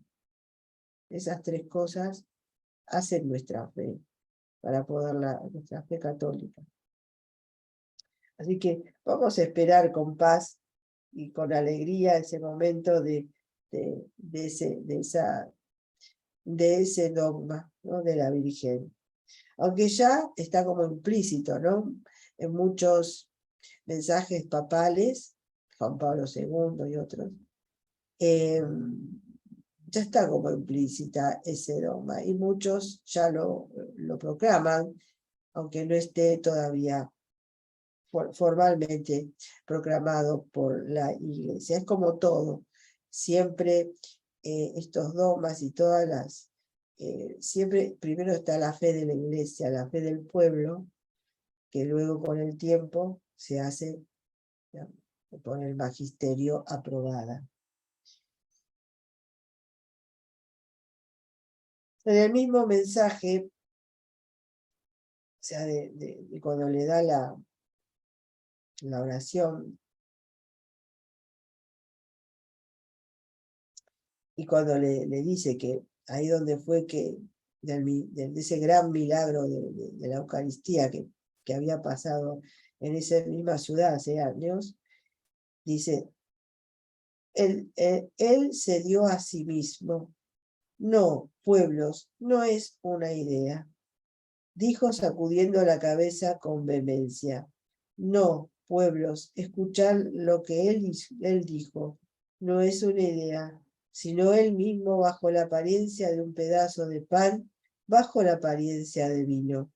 Esas 3 cosas hacen nuestra fe, para poder nuestra fe católica. Así que vamos a esperar con paz y con alegría ese momento de ese dogma, ¿no?, de la Virgen. Aunque ya está como implícito, ¿no?, en muchos mensajes papales, Juan Pablo II y otros, ya está como implícita ese dogma, y muchos ya lo proclaman, aunque no esté todavía formalmente proclamado por la Iglesia. Es como todo, siempre estos dogmas y todas las... siempre primero está la fe de la Iglesia, la fe del pueblo, que luego con el tiempo se hace, digamos, por el magisterio aprobada. En el mismo mensaje, o sea, de cuando le da la oración, y cuando le dice que ahí donde fue que, de ese gran milagro de la Eucaristía que había pasado en esa misma ciudad hace años, dice, él se dio a sí mismo. No, pueblos, no es una idea. Dijo sacudiendo la cabeza con vehemencia. No, pueblos, escuchad lo que él dijo. No es una idea, sino él mismo bajo la apariencia de un pedazo de pan, bajo la apariencia de vino.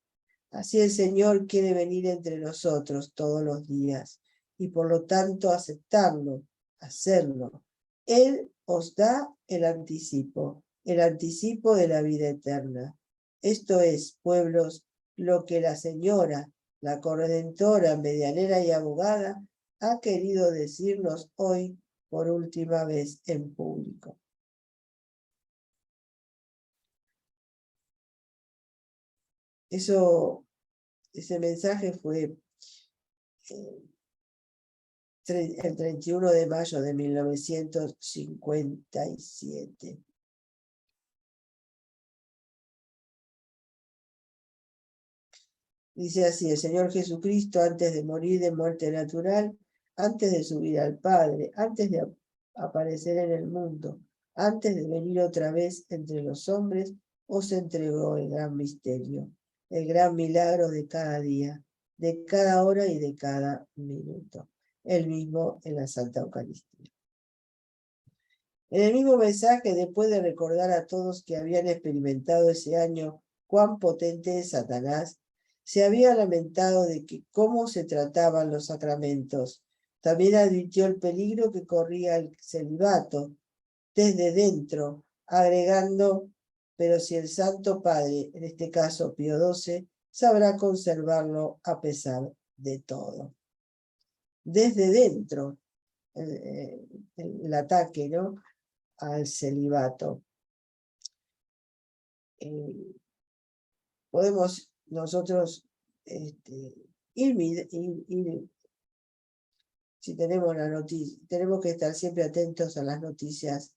Así el Señor quiere venir entre nosotros todos los días, y por lo tanto aceptarlo, hacerlo. Él os da el anticipo de la vida eterna. Esto es, pueblos, lo que la Señora, la corredentora, medianera y abogada, ha querido decirnos hoy por última vez en público. Ese mensaje fue el 31 de mayo de 1957. Dice así: el Señor Jesucristo, antes de morir de muerte natural, antes de subir al Padre, antes de aparecer en el mundo, antes de venir otra vez entre los hombres, os entregó el gran misterio, el gran milagro de cada día, de cada hora y de cada minuto, él mismo en la Santa Eucaristía. En el mismo mensaje, después de recordar a todos que habían experimentado ese año cuán potente es Satanás, se había lamentado de que cómo se trataban los sacramentos. También advirtió el peligro que corría el celibato desde dentro, agregando, pero si el Santo Padre, en este caso Pío XII, sabrá conservarlo a pesar de todo. Desde dentro, el ataque, ¿no?, al celibato. Podemos nosotros ir, si tenemos la noticia, tenemos que estar siempre atentos a las noticias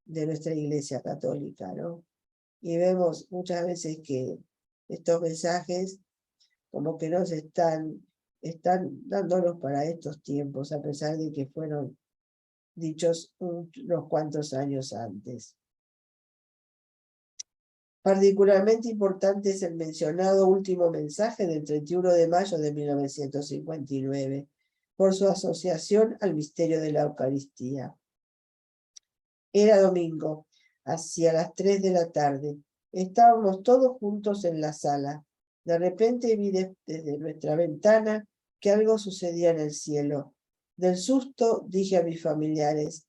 de nuestra Iglesia Católica, ¿no? Y vemos muchas veces que estos mensajes como que nos están dándolos para estos tiempos, a pesar de que fueron dichos unos cuantos años antes. Particularmente importante es el mencionado último mensaje del 31 de mayo de 1959, por su asociación al misterio de la Eucaristía. Era domingo, hacia las 3 de la tarde. Estábamos todos juntos en la sala. De repente vi desde nuestra ventana que algo sucedía en el cielo. Del susto dije a mis familiares: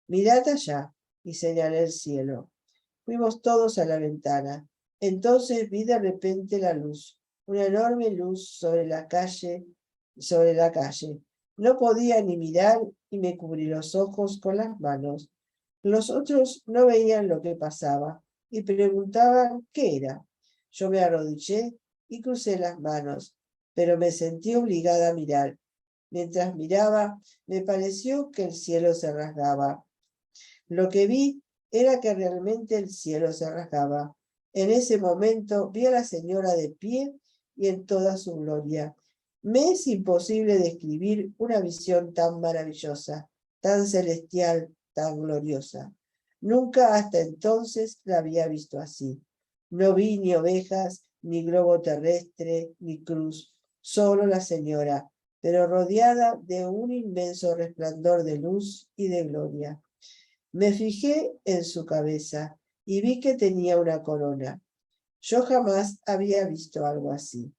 «Mirad allá», y señalé el cielo. Fuimos todos a la ventana. Entonces vi de repente la luz, una enorme luz sobre la calle. No podía ni mirar y me cubrí los ojos con las manos. Los otros no veían lo que pasaba y preguntaban qué era. Yo me arrodillé y crucé las manos, pero me sentí obligada a mirar. Mientras miraba, me pareció que el cielo se rasgaba. Lo que vi era que realmente el cielo se rasgaba. En ese momento vi a la señora de pie y en toda su gloria. Me es imposible describir una visión tan maravillosa, tan celestial, tan gloriosa. Nunca hasta entonces la había visto así. No vi ni ovejas, ni globo terrestre, ni cruz, solo la señora, pero rodeada de un inmenso resplandor de luz y de gloria. Me fijé en su cabeza y vi que tenía una corona. Yo jamás había visto algo así.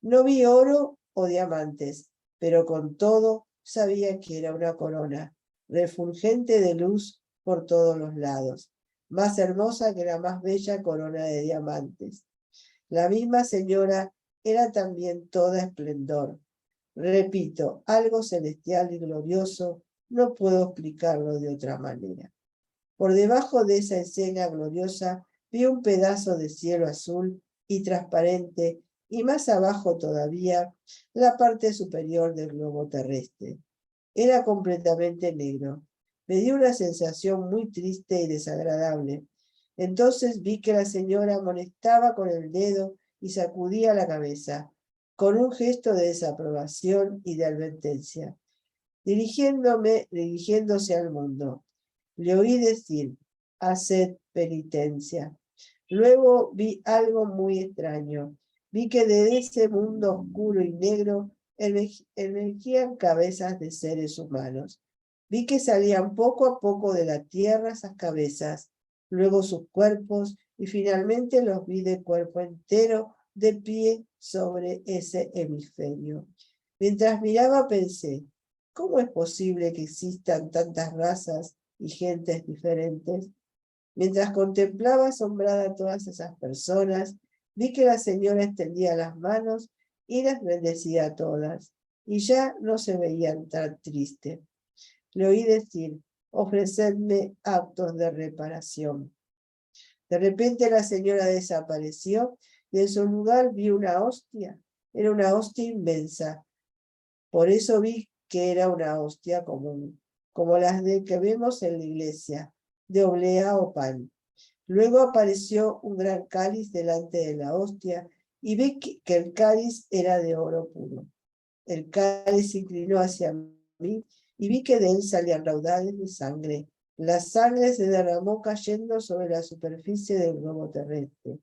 No vi oro o diamantes, pero con todo sabía que era una corona, refulgente de luz por todos los lados, más hermosa que la más bella corona de diamantes. La misma señora era también toda esplendor. Repito, algo celestial y glorioso, no puedo explicarlo de otra manera. Por debajo de esa escena gloriosa vi un pedazo de cielo azul y transparente, y más abajo todavía la parte superior del globo terrestre. Era completamente negro. Me dio una sensación muy triste y desagradable. Entonces vi que la señora amonestaba con el dedo y sacudía la cabeza, con un gesto de desaprobación y de advertencia, dirigiéndose al mundo. Le oí decir, haced penitencia. Luego vi algo muy extraño. Vi que de ese mundo oscuro y negro emergían cabezas de seres humanos. Vi que salían poco a poco de la tierra esas cabezas, luego sus cuerpos, y finalmente los vi de cuerpo entero de pie sobre ese hemisferio. Mientras miraba pensé, ¿cómo es posible que existan tantas razas y gentes diferentes? Mientras contemplaba asombrada a todas esas personas, vi que la señora extendía las manos y las bendecía a todas, y ya no se veían tan tristes. Le oí decir, ofrecedme actos de reparación. De repente la señora desapareció y en su lugar vi una hostia. Era una hostia inmensa. Por eso vi que era una hostia común, como las de que vemos en la iglesia, de oblea o pan. Luego apareció un gran cáliz delante de la hostia y vi que el cáliz era de oro puro. El cáliz se inclinó hacia mí y vi que de él salían raudales de sangre. La sangre se derramó cayendo sobre la superficie del globo terrestre.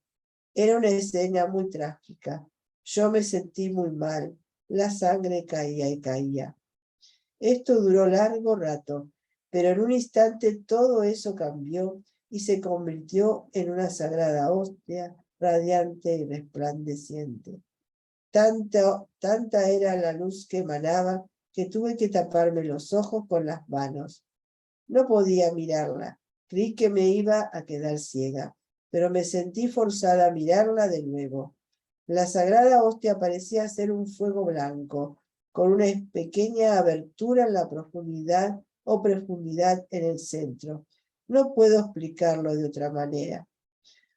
Era una escena muy trágica. Yo me sentí muy mal. La sangre caía y caía. Esto duró largo rato, pero en un instante todo eso cambió y se convirtió en una sagrada hostia radiante y resplandeciente. Tanta era la luz que emanaba que tuve que taparme los ojos con las manos. No podía mirarla. Creí que me iba a quedar ciega, pero me sentí forzada a mirarla de nuevo. La sagrada hostia parecía ser un fuego blanco, con una pequeña abertura en la profundidad en el centro. No puedo explicarlo de otra manera.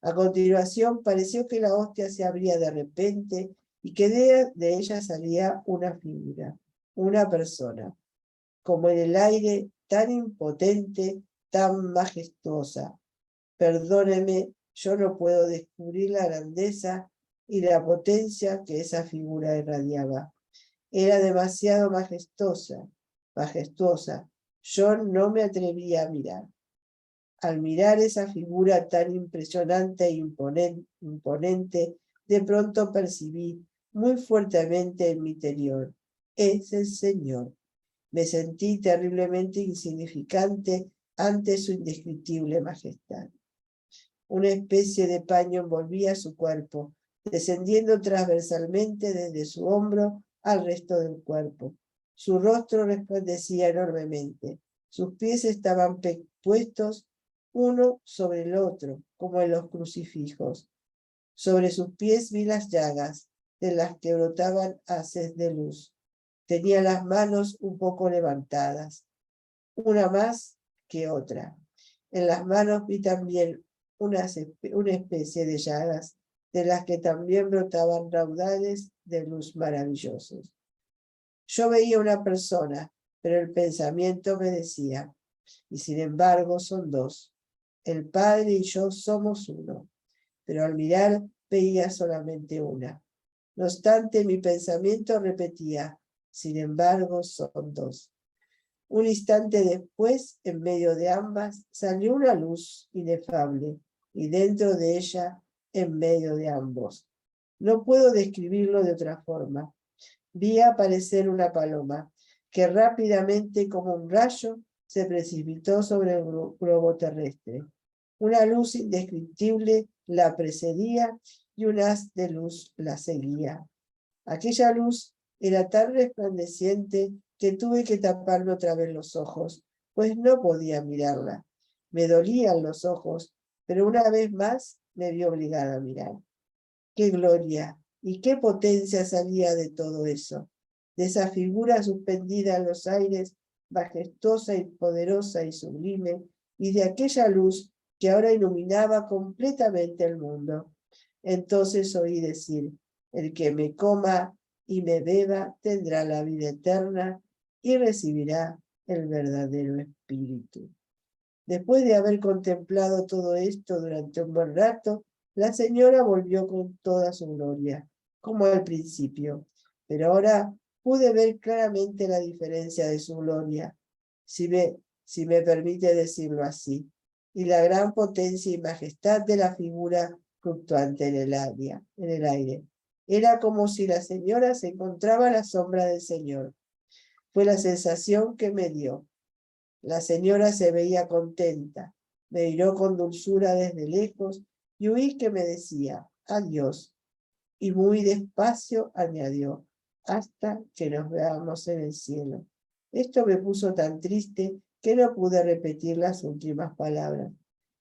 A continuación pareció que la hostia se abría de repente y que de ella salía una figura, una persona, como en el aire, tan impotente, tan majestuosa. Perdóneme, yo no puedo descubrir la grandeza y la potencia que esa figura irradiaba. Era demasiado majestuosa. Yo no me atrevía a mirar. Al mirar esa figura tan impresionante e imponente, de pronto percibí muy fuertemente en mi interior, es el Señor. Me sentí terriblemente insignificante ante su indescriptible majestad. Una especie de paño envolvía su cuerpo, descendiendo transversalmente desde su hombro al resto del cuerpo. Su rostro resplandecía enormemente. Sus pies estaban puestos uno sobre el otro, como en los crucifijos. Sobre sus pies vi las llagas, de las que brotaban haces de luz. Tenía las manos un poco levantadas, una más que otra. En las manos vi también una especie de llagas de las que también brotaban raudales de luz maravillosos. Yo veía una persona, pero el pensamiento me decía, y sin embargo son dos. El Padre y yo somos uno, pero al mirar veía solamente una. No obstante, mi pensamiento repetía, sin embargo son dos. Un instante después, en medio de ambas, salió una luz inefable, y dentro de ella, en medio de ambos. No puedo describirlo de otra forma. Vi aparecer una paloma, que rápidamente, como un rayo, se precipitó sobre el globo terrestre. Una luz indescriptible la precedía y un haz de luz la seguía. Aquella luz era tan resplandeciente que tuve que taparme otra vez los ojos, pues no podía mirarla. Me dolían los ojos, pero una vez más me vi obligada a mirar. ¡Qué gloria y qué potencia salía de todo eso! De esa figura suspendida en los aires, majestuosa y poderosa y sublime, y de aquella luz que ahora iluminaba completamente el mundo. Entonces oí decir, el que me coma y me beba tendrá la vida eterna y recibirá el verdadero espíritu. Después de haber contemplado todo esto durante un buen rato, la señora volvió con toda su gloria, como al principio, pero ahora pude ver claramente la diferencia de su gloria, si me permite decirlo así, y la gran potencia y majestad de la figura fluctuante en el aire. Era como si la señora se encontraba a la sombra del Señor. Fue la sensación que me dio. La señora se veía contenta, me miró con dulzura desde lejos y oí que me decía, adiós, y muy despacio añadió, hasta que nos veamos en el cielo. Esto me puso tan triste que no pude repetir las últimas palabras.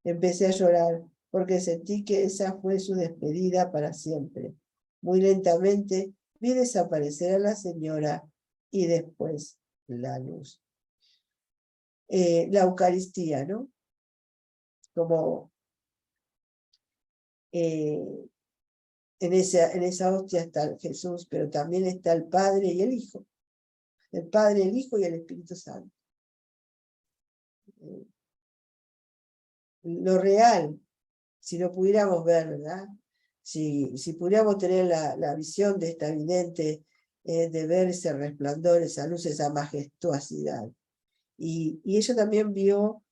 Empecé a llorar porque sentí que esa fue su despedida para siempre. Muy lentamente vi desaparecer a la señora y después la luz. La Eucaristía, ¿no? Como en esa hostia está Jesús, pero también está el Padre y el Hijo. El Padre, el Hijo y el Espíritu Santo. Lo real, si lo pudiéramos ver, ¿verdad? Si pudiéramos tener la visión de esta vidente, de ver ese resplandor, esa luz, esa majestuosidad. Y ella también vio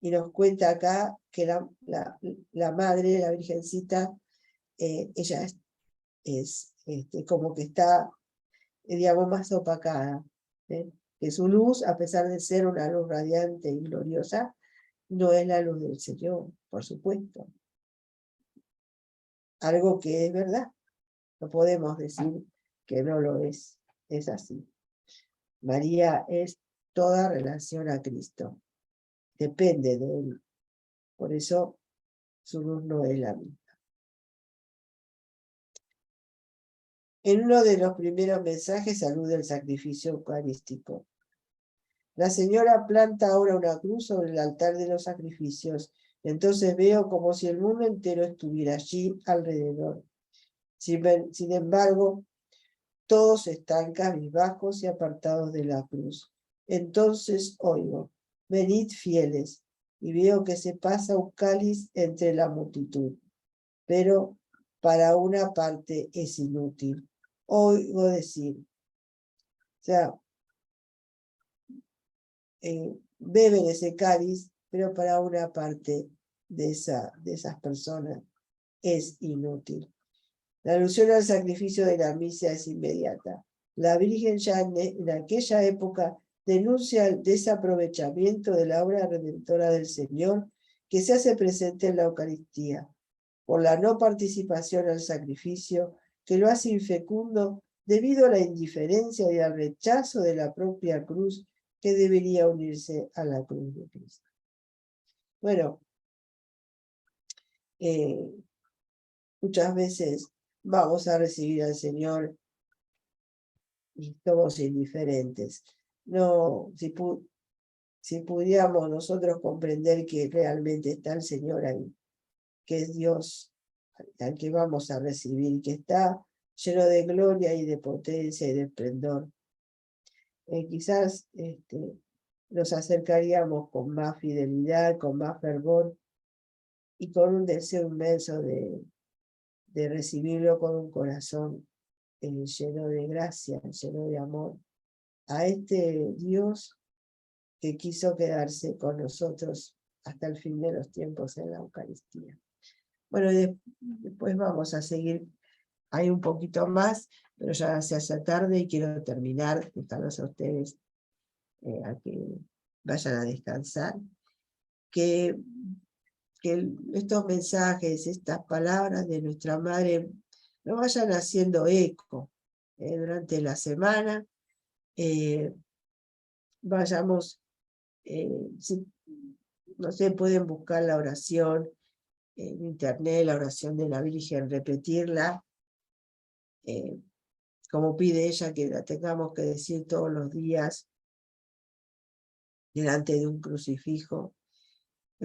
y nos cuenta acá que la madre, la Virgencita, ella es como que está, digamos, más opacada. Que su luz, a pesar de ser una luz radiante y gloriosa, no es la luz del Señor, por supuesto. Algo que es verdad. No podemos decir que no lo es. Es así. María es toda relación a Cristo. Depende de Él. Por eso su luz no es la misma. En uno de los primeros mensajes alude al sacrificio eucarístico. La señora planta ahora una cruz sobre el altar de los sacrificios. Entonces veo como si el mundo entero estuviera allí alrededor. Sin embargo, todos están cabizbajos y apartados de la cruz. Entonces oigo, venid fieles, y veo que se pasa un cáliz entre la multitud. Pero para una parte es inútil. Oigo decir, o sea, beben ese cáliz, pero para una parte de esas personas es inútil. La alusión al sacrificio de la misa es inmediata. La Virgen ya en aquella época denuncia el desaprovechamiento de la obra redentora del Señor que se hace presente en la Eucaristía, por la no participación al sacrificio que lo hace infecundo debido a la indiferencia y al rechazo de la propia cruz que debería unirse a la cruz de Cristo. Bueno, muchas veces vamos a recibir al Señor y somos indiferentes. No, si pudiéramos nosotros comprender que realmente está el Señor ahí, que es Dios al que vamos a recibir, que está lleno de gloria y de potencia y de esplendor. Quizás nos acercaríamos con más fidelidad, con más fervor y con un deseo inmenso de recibirlo con un corazón lleno de gracia, lleno de amor, a este Dios que quiso quedarse con nosotros hasta el fin de los tiempos en la Eucaristía. Bueno, después vamos a seguir, hay un poquito más, pero ya se hace tarde y quiero terminar, dejarlos a ustedes a que vayan a descansar, que estos mensajes, estas palabras de nuestra Madre, nos vayan haciendo eco durante la semana, vayamos, no sé, pueden buscar la oración en internet, la oración de la Virgen, repetirla, como pide ella que la tengamos que decir todos los días delante de un crucifijo,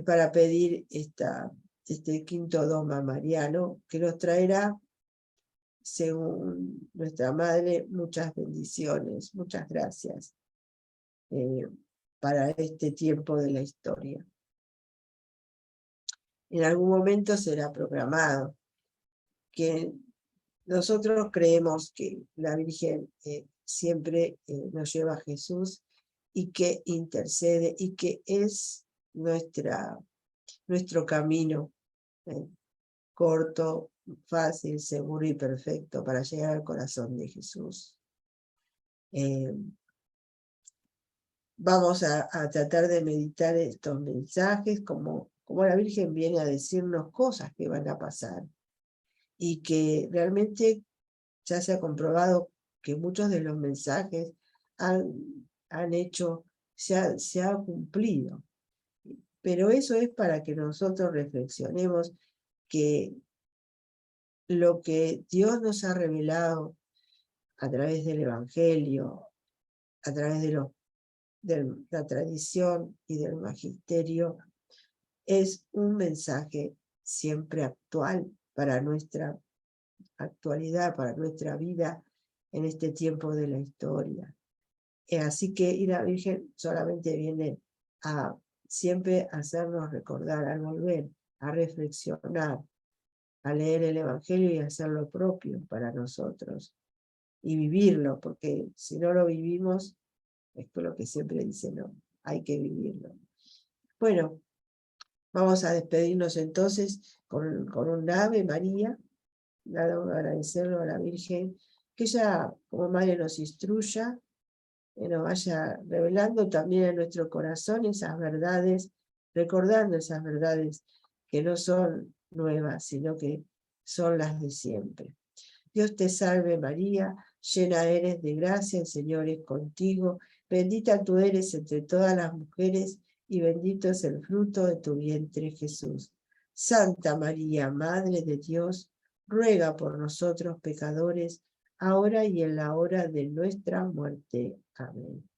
para pedir este quinto dogma mariano, que nos traerá, según nuestra Madre, muchas bendiciones, muchas gracias para este tiempo de la historia. En algún momento será proclamado que nosotros creemos que la Virgen siempre nos lleva a Jesús y que intercede y que es nuestro camino corto, fácil, seguro y perfecto para llegar al corazón de Jesús. Vamos a tratar de meditar estos mensajes como la Virgen viene a decirnos cosas que van a pasar y que realmente ya se ha comprobado que muchos de los mensajes han hecho, se ha cumplido. Pero eso es para que nosotros reflexionemos que lo que Dios nos ha revelado a través del Evangelio, a través de la tradición y del magisterio, es un mensaje siempre actual para nuestra actualidad, para nuestra vida en este tiempo de la historia. Así que la Virgen solamente viene a siempre hacernos recordar, a volver, a reflexionar, a leer el Evangelio y hacer lo propio para nosotros y vivirlo, porque si no lo vivimos, es lo que siempre dice, no, hay que vivirlo. Bueno, vamos a despedirnos entonces con un Ave María, agradecerlo a la Virgen, que ella como Madre nos instruya, que nos vaya revelando también en nuestro corazón esas verdades, recordando esas verdades que no son nuevas, sino que son las de siempre. Dios te salve María, llena eres de gracia, el Señor es contigo, bendita tú eres entre todas las mujeres y bendito es el fruto de tu vientre Jesús. Santa María, Madre de Dios, ruega por nosotros pecadores, ahora y en la hora de nuestra muerte. Amén.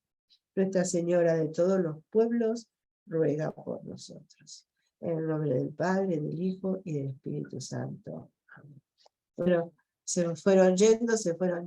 Nuestra Señora de todos los pueblos, ruega por nosotros. En el nombre del Padre, del Hijo y del Espíritu Santo. Amén. Bueno, se fueron yendo, se fueron